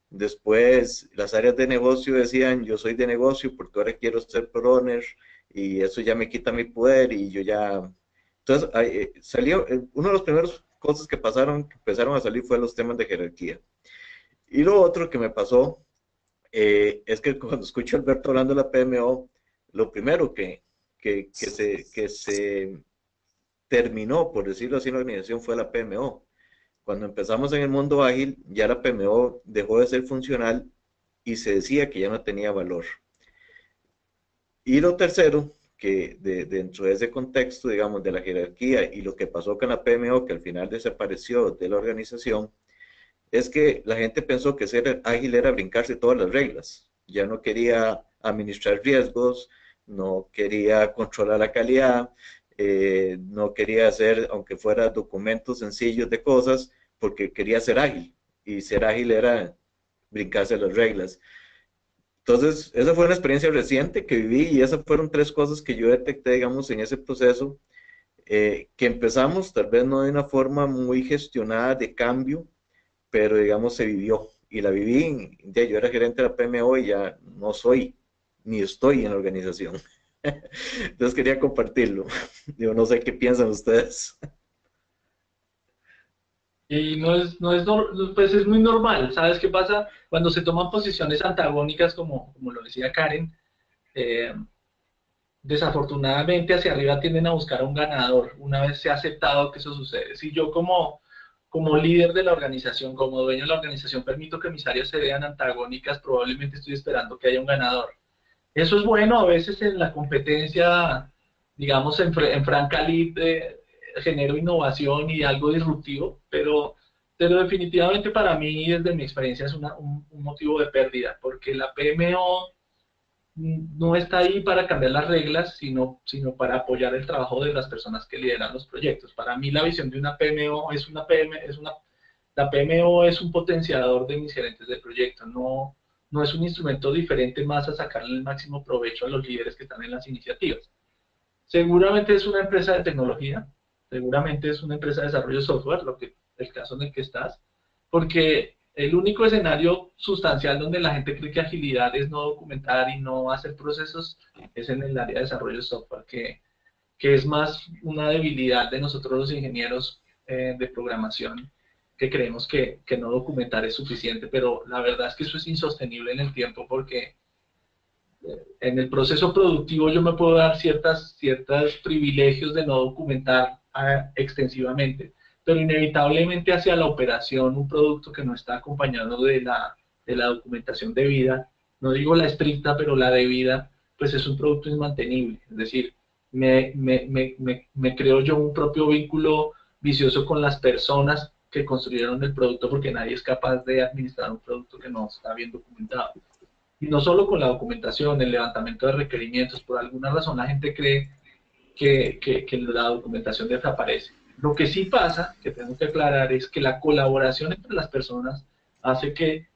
Después las áreas de negocio decían, yo soy de negocio porque ahora quiero ser pro-owner y eso ya me quita mi poder y yo ya... Entonces salió, uno de los primeros cosas que pasaron, que empezaron a salir fue los temas de jerarquía. Y lo otro que me pasó es que cuando escucho a Alberto hablando de la PMO, lo primero que se terminó, por decirlo así, en la organización fue la PMO. Cuando empezamos en el mundo ágil, ya la PMO dejó de ser funcional y se decía que ya no tenía valor. Y lo tercero, que dentro de ese contexto, digamos, de la jerarquía y lo que pasó con la PMO, que al final desapareció de la organización, es que la gente pensó que ser ágil era brincarse todas las reglas. Ya no quería administrar riesgos, no quería controlar la calidad, no quería hacer, aunque fuera documentos sencillos de cosas, porque quería ser ágil. Y ser ágil era brincarse las reglas. Entonces, esa fue una experiencia reciente que viví y esas fueron tres cosas que yo detecté, digamos, en ese proceso, que empezamos tal vez no de una forma muy gestionada de cambio, pero digamos se vivió y la viví. Yo era gerente de la PMO y ya no soy ni estoy en la organización. Entonces quería compartirlo. Digo, no sé qué piensan ustedes. Y pues es muy normal. ¿Sabes qué pasa? Cuando se toman posiciones antagónicas, como lo decía Karen, desafortunadamente hacia arriba tienden a buscar a un ganador, una vez se ha aceptado que eso sucede. Si yo como líder de la organización, como dueño de la organización, permito que mis áreas se vean antagónicas, probablemente estoy esperando que haya un ganador. Eso es bueno a veces en la competencia, digamos, en franca lid, genero innovación y algo disruptivo, pero definitivamente para mí, desde mi experiencia, es un motivo de pérdida, porque la PMO no está ahí para cambiar las reglas, sino para apoyar el trabajo de las personas que lideran los proyectos. Para mí la visión de una PMO la PMO es un potenciador de mis gerentes de proyecto, no es un instrumento diferente más a sacarle el máximo provecho a los líderes que están en las iniciativas. Seguramente es una empresa de tecnología, seguramente es una empresa de desarrollo de software, el caso en el que estás, porque el único escenario sustancial donde la gente cree que agilidad es no documentar y no hacer procesos es en el área de desarrollo de software, que es más una debilidad de nosotros los ingenieros de programación, que creemos que no documentar es suficiente, pero la verdad es que eso es insostenible en el tiempo porque en el proceso productivo yo me puedo dar ciertos privilegios de no documentar extensivamente, pero inevitablemente hacia la operación, un producto que no está acompañado de la documentación debida, no digo la estricta, pero la debida, pues es un producto inmantenible. Es decir, me creo yo un propio vínculo vicioso con las personas que construyeron el producto, porque nadie es capaz de administrar un producto que no está bien documentado. Y no solo con la documentación, el levantamiento de requerimientos, por alguna razón la gente cree que la documentación desaparece. Lo que sí pasa, que tengo que aclarar, es que la colaboración entre las personas hace que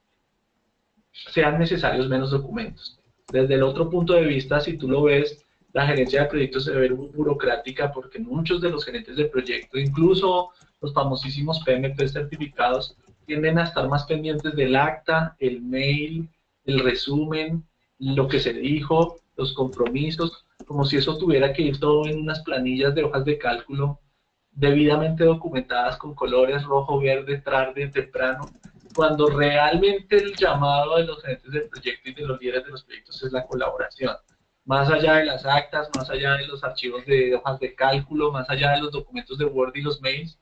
sean necesarios menos documentos. Desde el otro punto de vista, si tú lo ves, la gerencia de proyectos se ve burocrática porque muchos de los gerentes de proyecto, incluso los famosísimos PMP certificados, tienden a estar más pendientes del acta, el mail, el resumen, lo que se dijo, los compromisos, como si eso tuviera que ir todo en unas planillas de hojas de cálculo debidamente documentadas con colores rojo, verde, tarde, temprano, cuando realmente el llamado de los gerentes del proyecto y de los líderes de los proyectos es la colaboración. Más allá de las actas, más allá de los archivos de hojas de cálculo, más allá de los documentos de Word y los mails,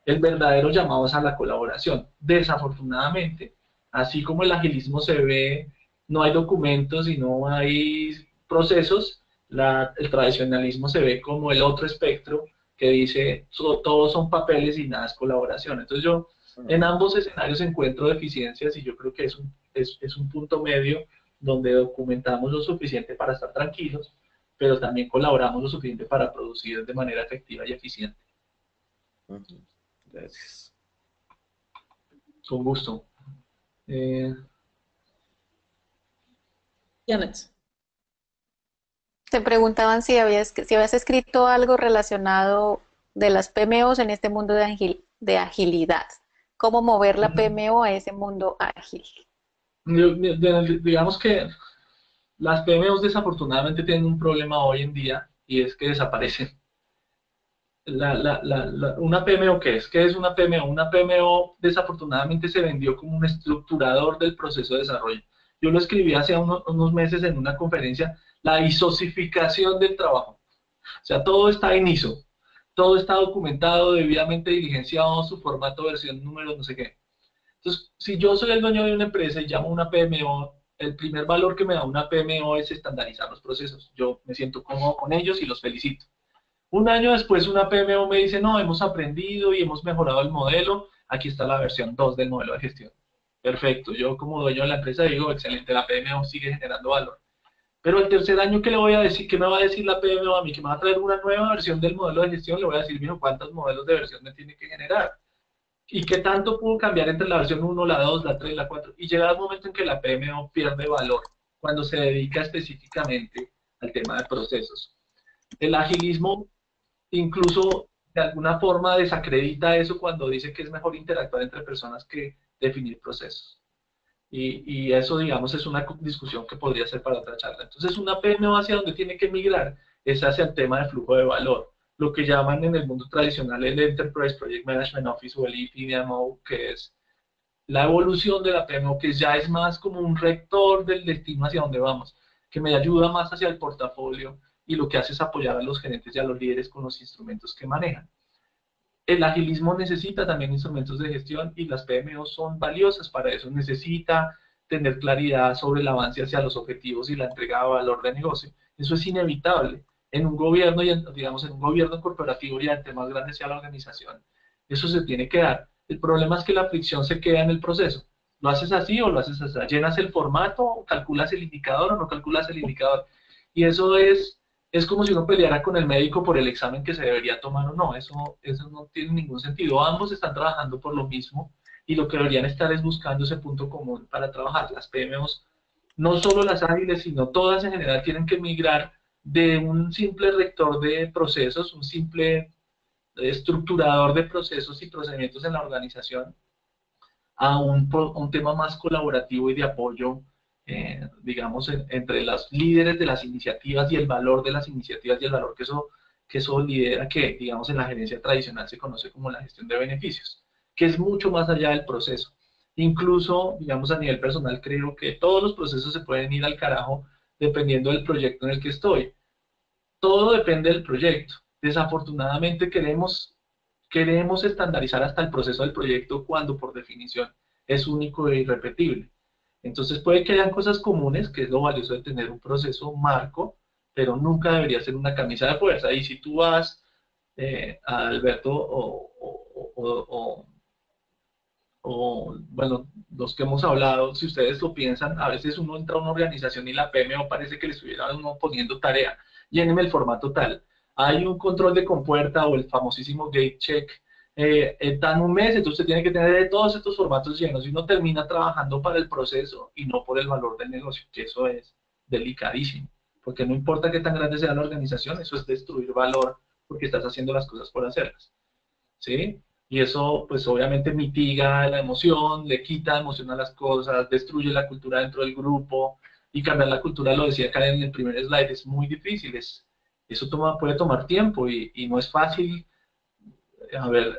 el verdadero llamado es a la colaboración. Desafortunadamente, así como el agilismo se ve, no hay documentos y no hay procesos, el tradicionalismo se ve como el otro espectro que dice todos son papeles y nada es colaboración. Entonces yo en ambos escenarios encuentro deficiencias y yo creo que es un punto medio donde documentamos lo suficiente para estar tranquilos, pero también colaboramos lo suficiente para producir de manera efectiva y eficiente. Gracias. Con gusto. Janet. Te preguntaban si habías escrito algo relacionado de las PMOs en este mundo de agilidad. ¿Cómo mover la PMO a ese mundo ágil? Digamos que las PMOs desafortunadamente tienen un problema hoy en día y es que desaparecen. Una PMO, ¿qué es? ¿Qué es una PMO? Una PMO desafortunadamente se vendió como un estructurador del proceso de desarrollo. Yo lo escribí hace unos meses en una conferencia, la isosificación del trabajo. O sea, todo está en ISO, todo está documentado, debidamente diligenciado, su formato, versión, número, no sé qué. Entonces, si yo soy el dueño de una empresa y llamo a una PMO, el primer valor que me da una PMO es estandarizar los procesos. Yo me siento cómodo con ellos y los felicito. Un año después una PMO me dice, no, hemos aprendido y hemos mejorado el modelo, aquí está la versión 2 del modelo de gestión. Perfecto, yo como dueño de la empresa digo, excelente, la PMO sigue generando valor. Pero el tercer año, ¿qué le voy a decir? ¿Qué me va a decir la PMO a mí? ¿Que me va a traer una nueva versión del modelo de gestión? Le voy a decir, mijo, ¿cuántos modelos de versión me tiene que generar? ¿Y qué tanto pudo cambiar entre la versión 1, la 2, la 3, la 4? Y llega el momento en que la PMO pierde valor cuando se dedica específicamente al tema de procesos. El agilismo incluso de alguna forma desacredita eso cuando dice que es mejor interactuar entre personas que definir procesos. Y eso, digamos, es una discusión que podría ser para otra charla. Entonces, una PMO hacia donde tiene que migrar es hacia el tema de flujo de valor, lo que llaman en el mundo tradicional el Enterprise Project Management Office o el EPMO, que es la evolución de la PMO, que ya es más como un rector del destino hacia donde vamos, que me ayuda más hacia el portafolio y lo que hace es apoyar a los gerentes y a los líderes con los instrumentos que manejan. El agilismo necesita también instrumentos de gestión y las PMO son valiosas para eso. Necesita tener claridad sobre el avance hacia los objetivos y la entrega de valor de negocio. Eso es inevitable en un gobierno, y digamos en un gobierno corporativo y entre más grande sea la organización. Eso se tiene que dar. El problema es que la fricción se queda en el proceso. ¿Lo haces así o lo haces así? ¿Llenas el formato? ¿Calculas el indicador o no calculas el indicador? Y eso es como si uno peleara con el médico por el examen que se debería tomar o no. Eso no tiene ningún sentido. Ambos están trabajando por lo mismo y lo que deberían estar es buscando ese punto común para trabajar. Las PMOs, no solo las ágiles, sino todas en general, tienen que migrar de un simple rector de procesos, un simple estructurador de procesos y procedimientos en la organización, a un tema más colaborativo y de apoyo, digamos, entre los líderes de las iniciativas y el valor de las iniciativas y el valor que eso lidera, que, digamos, en la gerencia tradicional se conoce como la gestión de beneficios, que es mucho más allá del proceso. Incluso, digamos, a nivel personal, creo que todos los procesos se pueden ir al carajo dependiendo del proyecto en el que estoy. Todo depende del proyecto. Desafortunadamente queremos estandarizar hasta el proceso del proyecto cuando por definición es único e irrepetible. Entonces puede que hayan cosas comunes, que es lo valioso de tener un proceso marco, pero nunca debería ser una camisa de fuerza. Y si tú vas a Alberto bueno, los que hemos hablado, si ustedes lo piensan, a veces uno entra a una organización y la PMO parece que le estuviera uno poniendo tarea. Lléneme el formato tal. Hay un control de compuerta o el famosísimo gate check. Dan un mes, entonces usted tiene que tener todos estos formatos llenos y uno termina trabajando para el proceso y no por el valor del negocio, que eso es delicadísimo. Porque no importa qué tan grande sea la organización, eso es destruir valor porque estás haciendo las cosas por hacerlas. ¿Sí? Y eso, pues obviamente mitiga la emoción, le quita emoción a las cosas, destruye la cultura dentro del grupo, y cambiar la cultura, lo decía acá en el primer slide, es muy difícil, eso puede tomar tiempo y no es fácil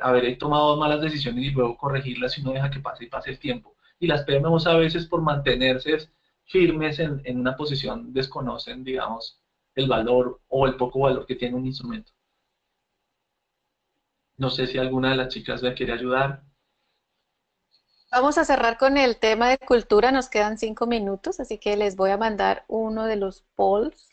haber tomado malas decisiones y luego corregirlas si uno deja que pase y pase el tiempo. Y las PMOs a veces por mantenerse firmes en una posición desconocen, digamos, el valor o el poco valor que tiene un instrumento. No sé si alguna de las chicas me quiere ayudar. Vamos a cerrar con el tema de cultura, nos quedan 5 minutos, así que les voy a mandar uno de los polls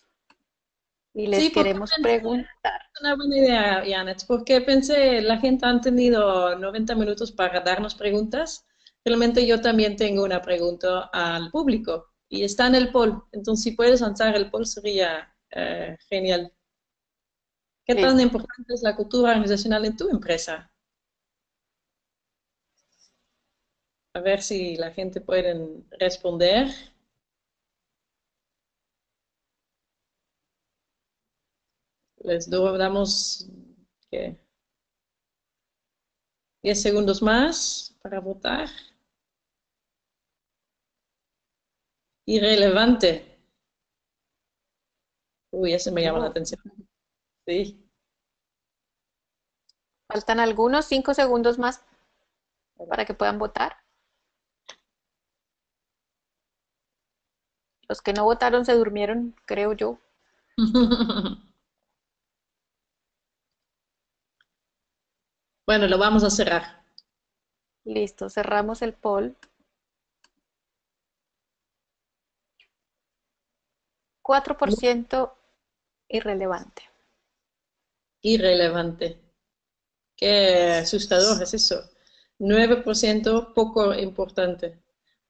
y les queremos preguntar. Es una buena idea, Janet, porque pensé, la gente ha tenido 90 minutos para darnos preguntas. Realmente yo también tengo una pregunta al público y está en el poll, entonces si puedes lanzar el poll sería genial. ¿Qué tan importante es la cultura organizacional en tu empresa? A ver si la gente puede responder. Les damos ¿qué? 10 segundos más para votar. Irrelevante. Uy, ese me llama la atención. Sí. Faltan algunos 5 segundos más para que puedan votar. Los que no votaron se durmieron, creo yo. Bueno, lo vamos a cerrar. Listo, cerramos el poll. 4% irrelevante. Irrelevante. Qué asustador es eso. 9% poco importante.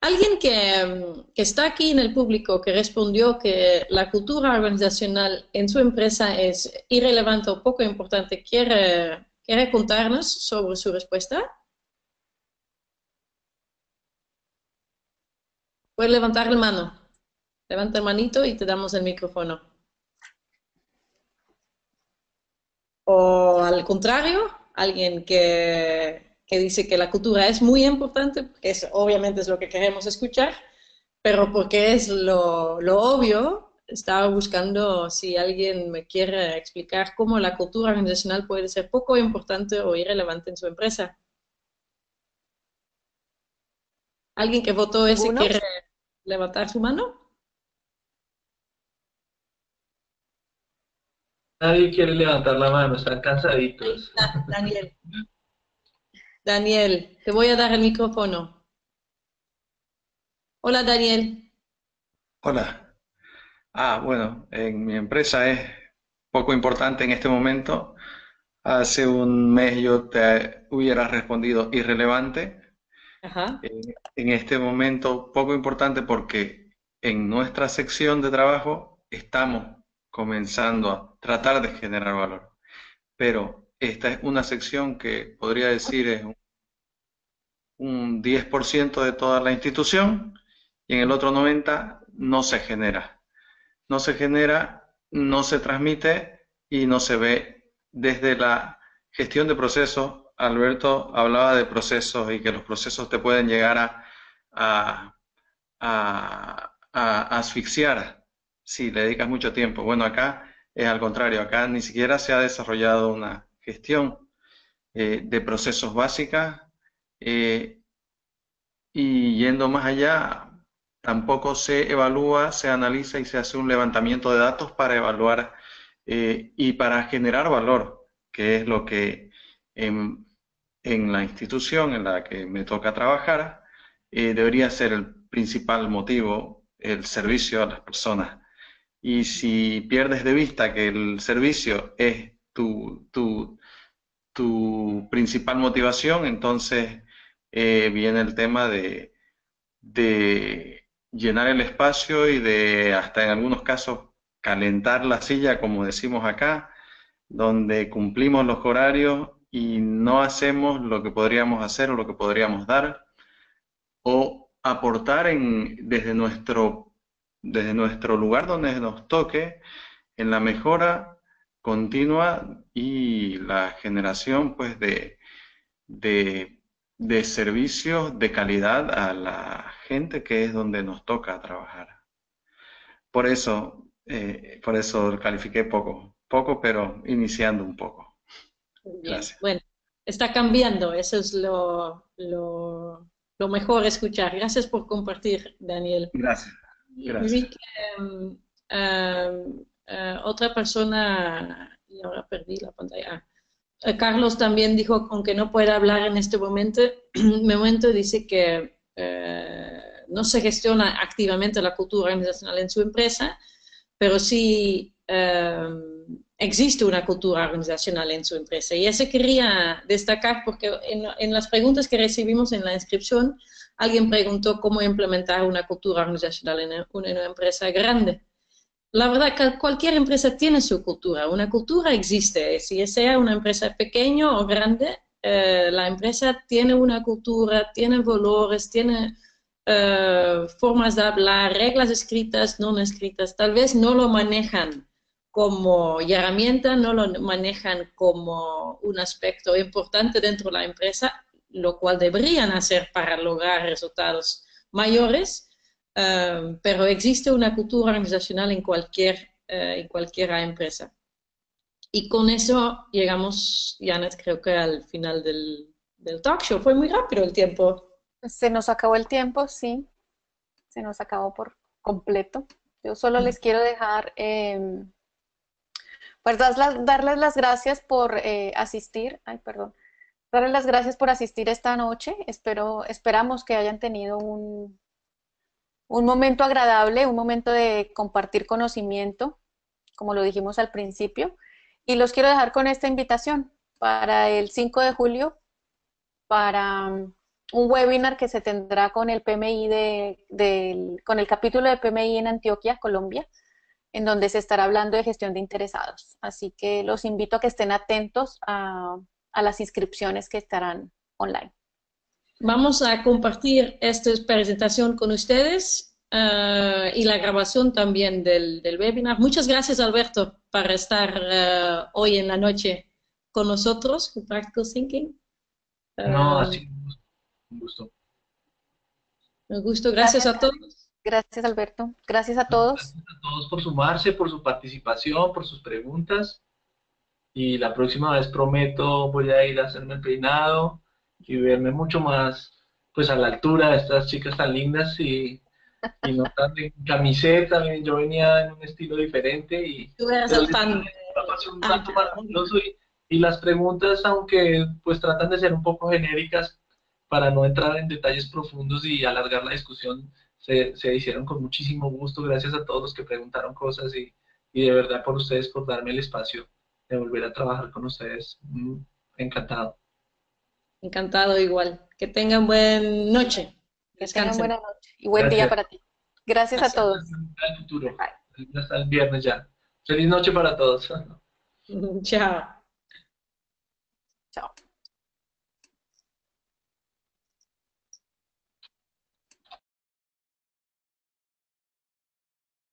Alguien que está aquí en el público que respondió que la cultura organizacional en su empresa es irrelevante o poco importante, ¿quiere contarnos sobre su respuesta? Puedes levantar la mano. Levanta el manito y te damos el micrófono. O al contrario, alguien que dice que la cultura es muy importante, porque obviamente es lo que queremos escuchar, pero porque es lo obvio, estaba buscando si alguien me quiere explicar cómo la cultura organizacional puede ser poco importante o irrelevante en su empresa. ¿Alguien que votó ese ¿Ninguno? quiere levantar su mano? Nadie quiere levantar la mano, están cansaditos. Daniel. Daniel, te voy a dar el micrófono. Hola, Daniel. Hola. Bueno, en mi empresa es poco importante en este momento. Hace un mes yo te hubiera respondido irrelevante. Ajá. En este momento poco importante porque en nuestra sección de trabajo estamos comenzando a tratar de generar valor. Pero esta es una sección que podría decir es un 10% de toda la institución y en el otro 90% no se genera. No se genera, no se transmite y no se ve desde la gestión de procesos. Alberto hablaba de procesos y que los procesos te pueden llegar a asfixiar si le dedicas mucho tiempo. Bueno, acá es al contrario, acá ni siquiera se ha desarrollado una gestión de procesos básicas y yendo más allá, tampoco se evalúa, se analiza y se hace un levantamiento de datos para evaluar y para generar valor, que es lo que en la institución en la que me toca trabajar debería ser el principal motivo, el servicio a las personas. Y si pierdes de vista que el servicio es tu principal motivación, entonces viene el tema de llenar el espacio y de, hasta en algunos casos, calentar la silla, como decimos acá, donde cumplimos los horarios y no hacemos lo que podríamos hacer o lo que podríamos dar, o aportar desde nuestro lugar donde nos toque en la mejora continua y la generación pues de servicios de calidad a la gente que es donde nos toca trabajar. Por eso califiqué poco, pero iniciando un poco. Gracias. Bueno, está cambiando, eso es lo mejor escuchar. Gracias por compartir, Daniel. Gracias. Gracias. Vi que otra persona, y ahora perdí la pantalla. Carlos también dijo, aunque no pueda hablar en este momento, dice que no se gestiona activamente la cultura organizacional en su empresa, pero sí existe una cultura organizacional en su empresa. Y eso quería destacar porque en las preguntas que recibimos en la inscripción, alguien preguntó cómo implementar una cultura organizacional en una empresa grande. La verdad que cualquier empresa tiene su cultura. Una cultura existe. Si sea una empresa pequeña o grande, la empresa tiene una cultura, tiene valores, tiene formas de hablar, reglas escritas, no escritas. Tal vez no lo manejan como herramienta, no lo manejan como un aspecto importante dentro de la empresa, lo cual deberían hacer para lograr resultados mayores, pero existe una cultura organizacional en cualquier empresa. Y con eso llegamos, Janet, creo que al final del talk show. Fue muy rápido el tiempo. Se nos acabó el tiempo, sí, se nos acabó por completo. Yo solo les quiero dejar, pues darles las gracias por asistir, darles las gracias por asistir esta noche. Esperamos que hayan tenido un momento agradable, un momento de compartir conocimiento, como lo dijimos al principio. Y los quiero dejar con esta invitación para el 5 de julio, para un webinar que se tendrá con el PMI con el capítulo de PMI en Antioquia, Colombia, en donde se estará hablando de gestión de interesados. Así que los invito a que estén atentos a las inscripciones que estarán online. Vamos a compartir esta presentación con ustedes y la grabación también del webinar. Muchas gracias, Alberto, por estar hoy en la noche con nosotros, con Practical Thinking. No, así un gusto. Un gusto, gracias a todos. Gracias, Alberto. Gracias a todos. Gracias a todos por sumarse, por su participación, por sus preguntas. Y la próxima vez prometo voy a ir a hacerme el peinado y verme mucho más pues a la altura de estas chicas tan lindas y no tan en camiseta. Yo venía en un estilo diferente y Tú eres el fan. pasó un rato maravilloso y las preguntas, aunque pues tratan de ser un poco genéricas para no entrar en detalles profundos y alargar la discusión, se hicieron con muchísimo gusto. Gracias a todos los que preguntaron cosas y de verdad por ustedes por darme el espacio de volver a trabajar con ustedes. Encantado. Encantado igual. Que tengan buena noche. Descansen. Buena noche y buen día para ti. Gracias a todos. Hasta el futuro. Hasta el viernes ya. Feliz noche para todos. Chao.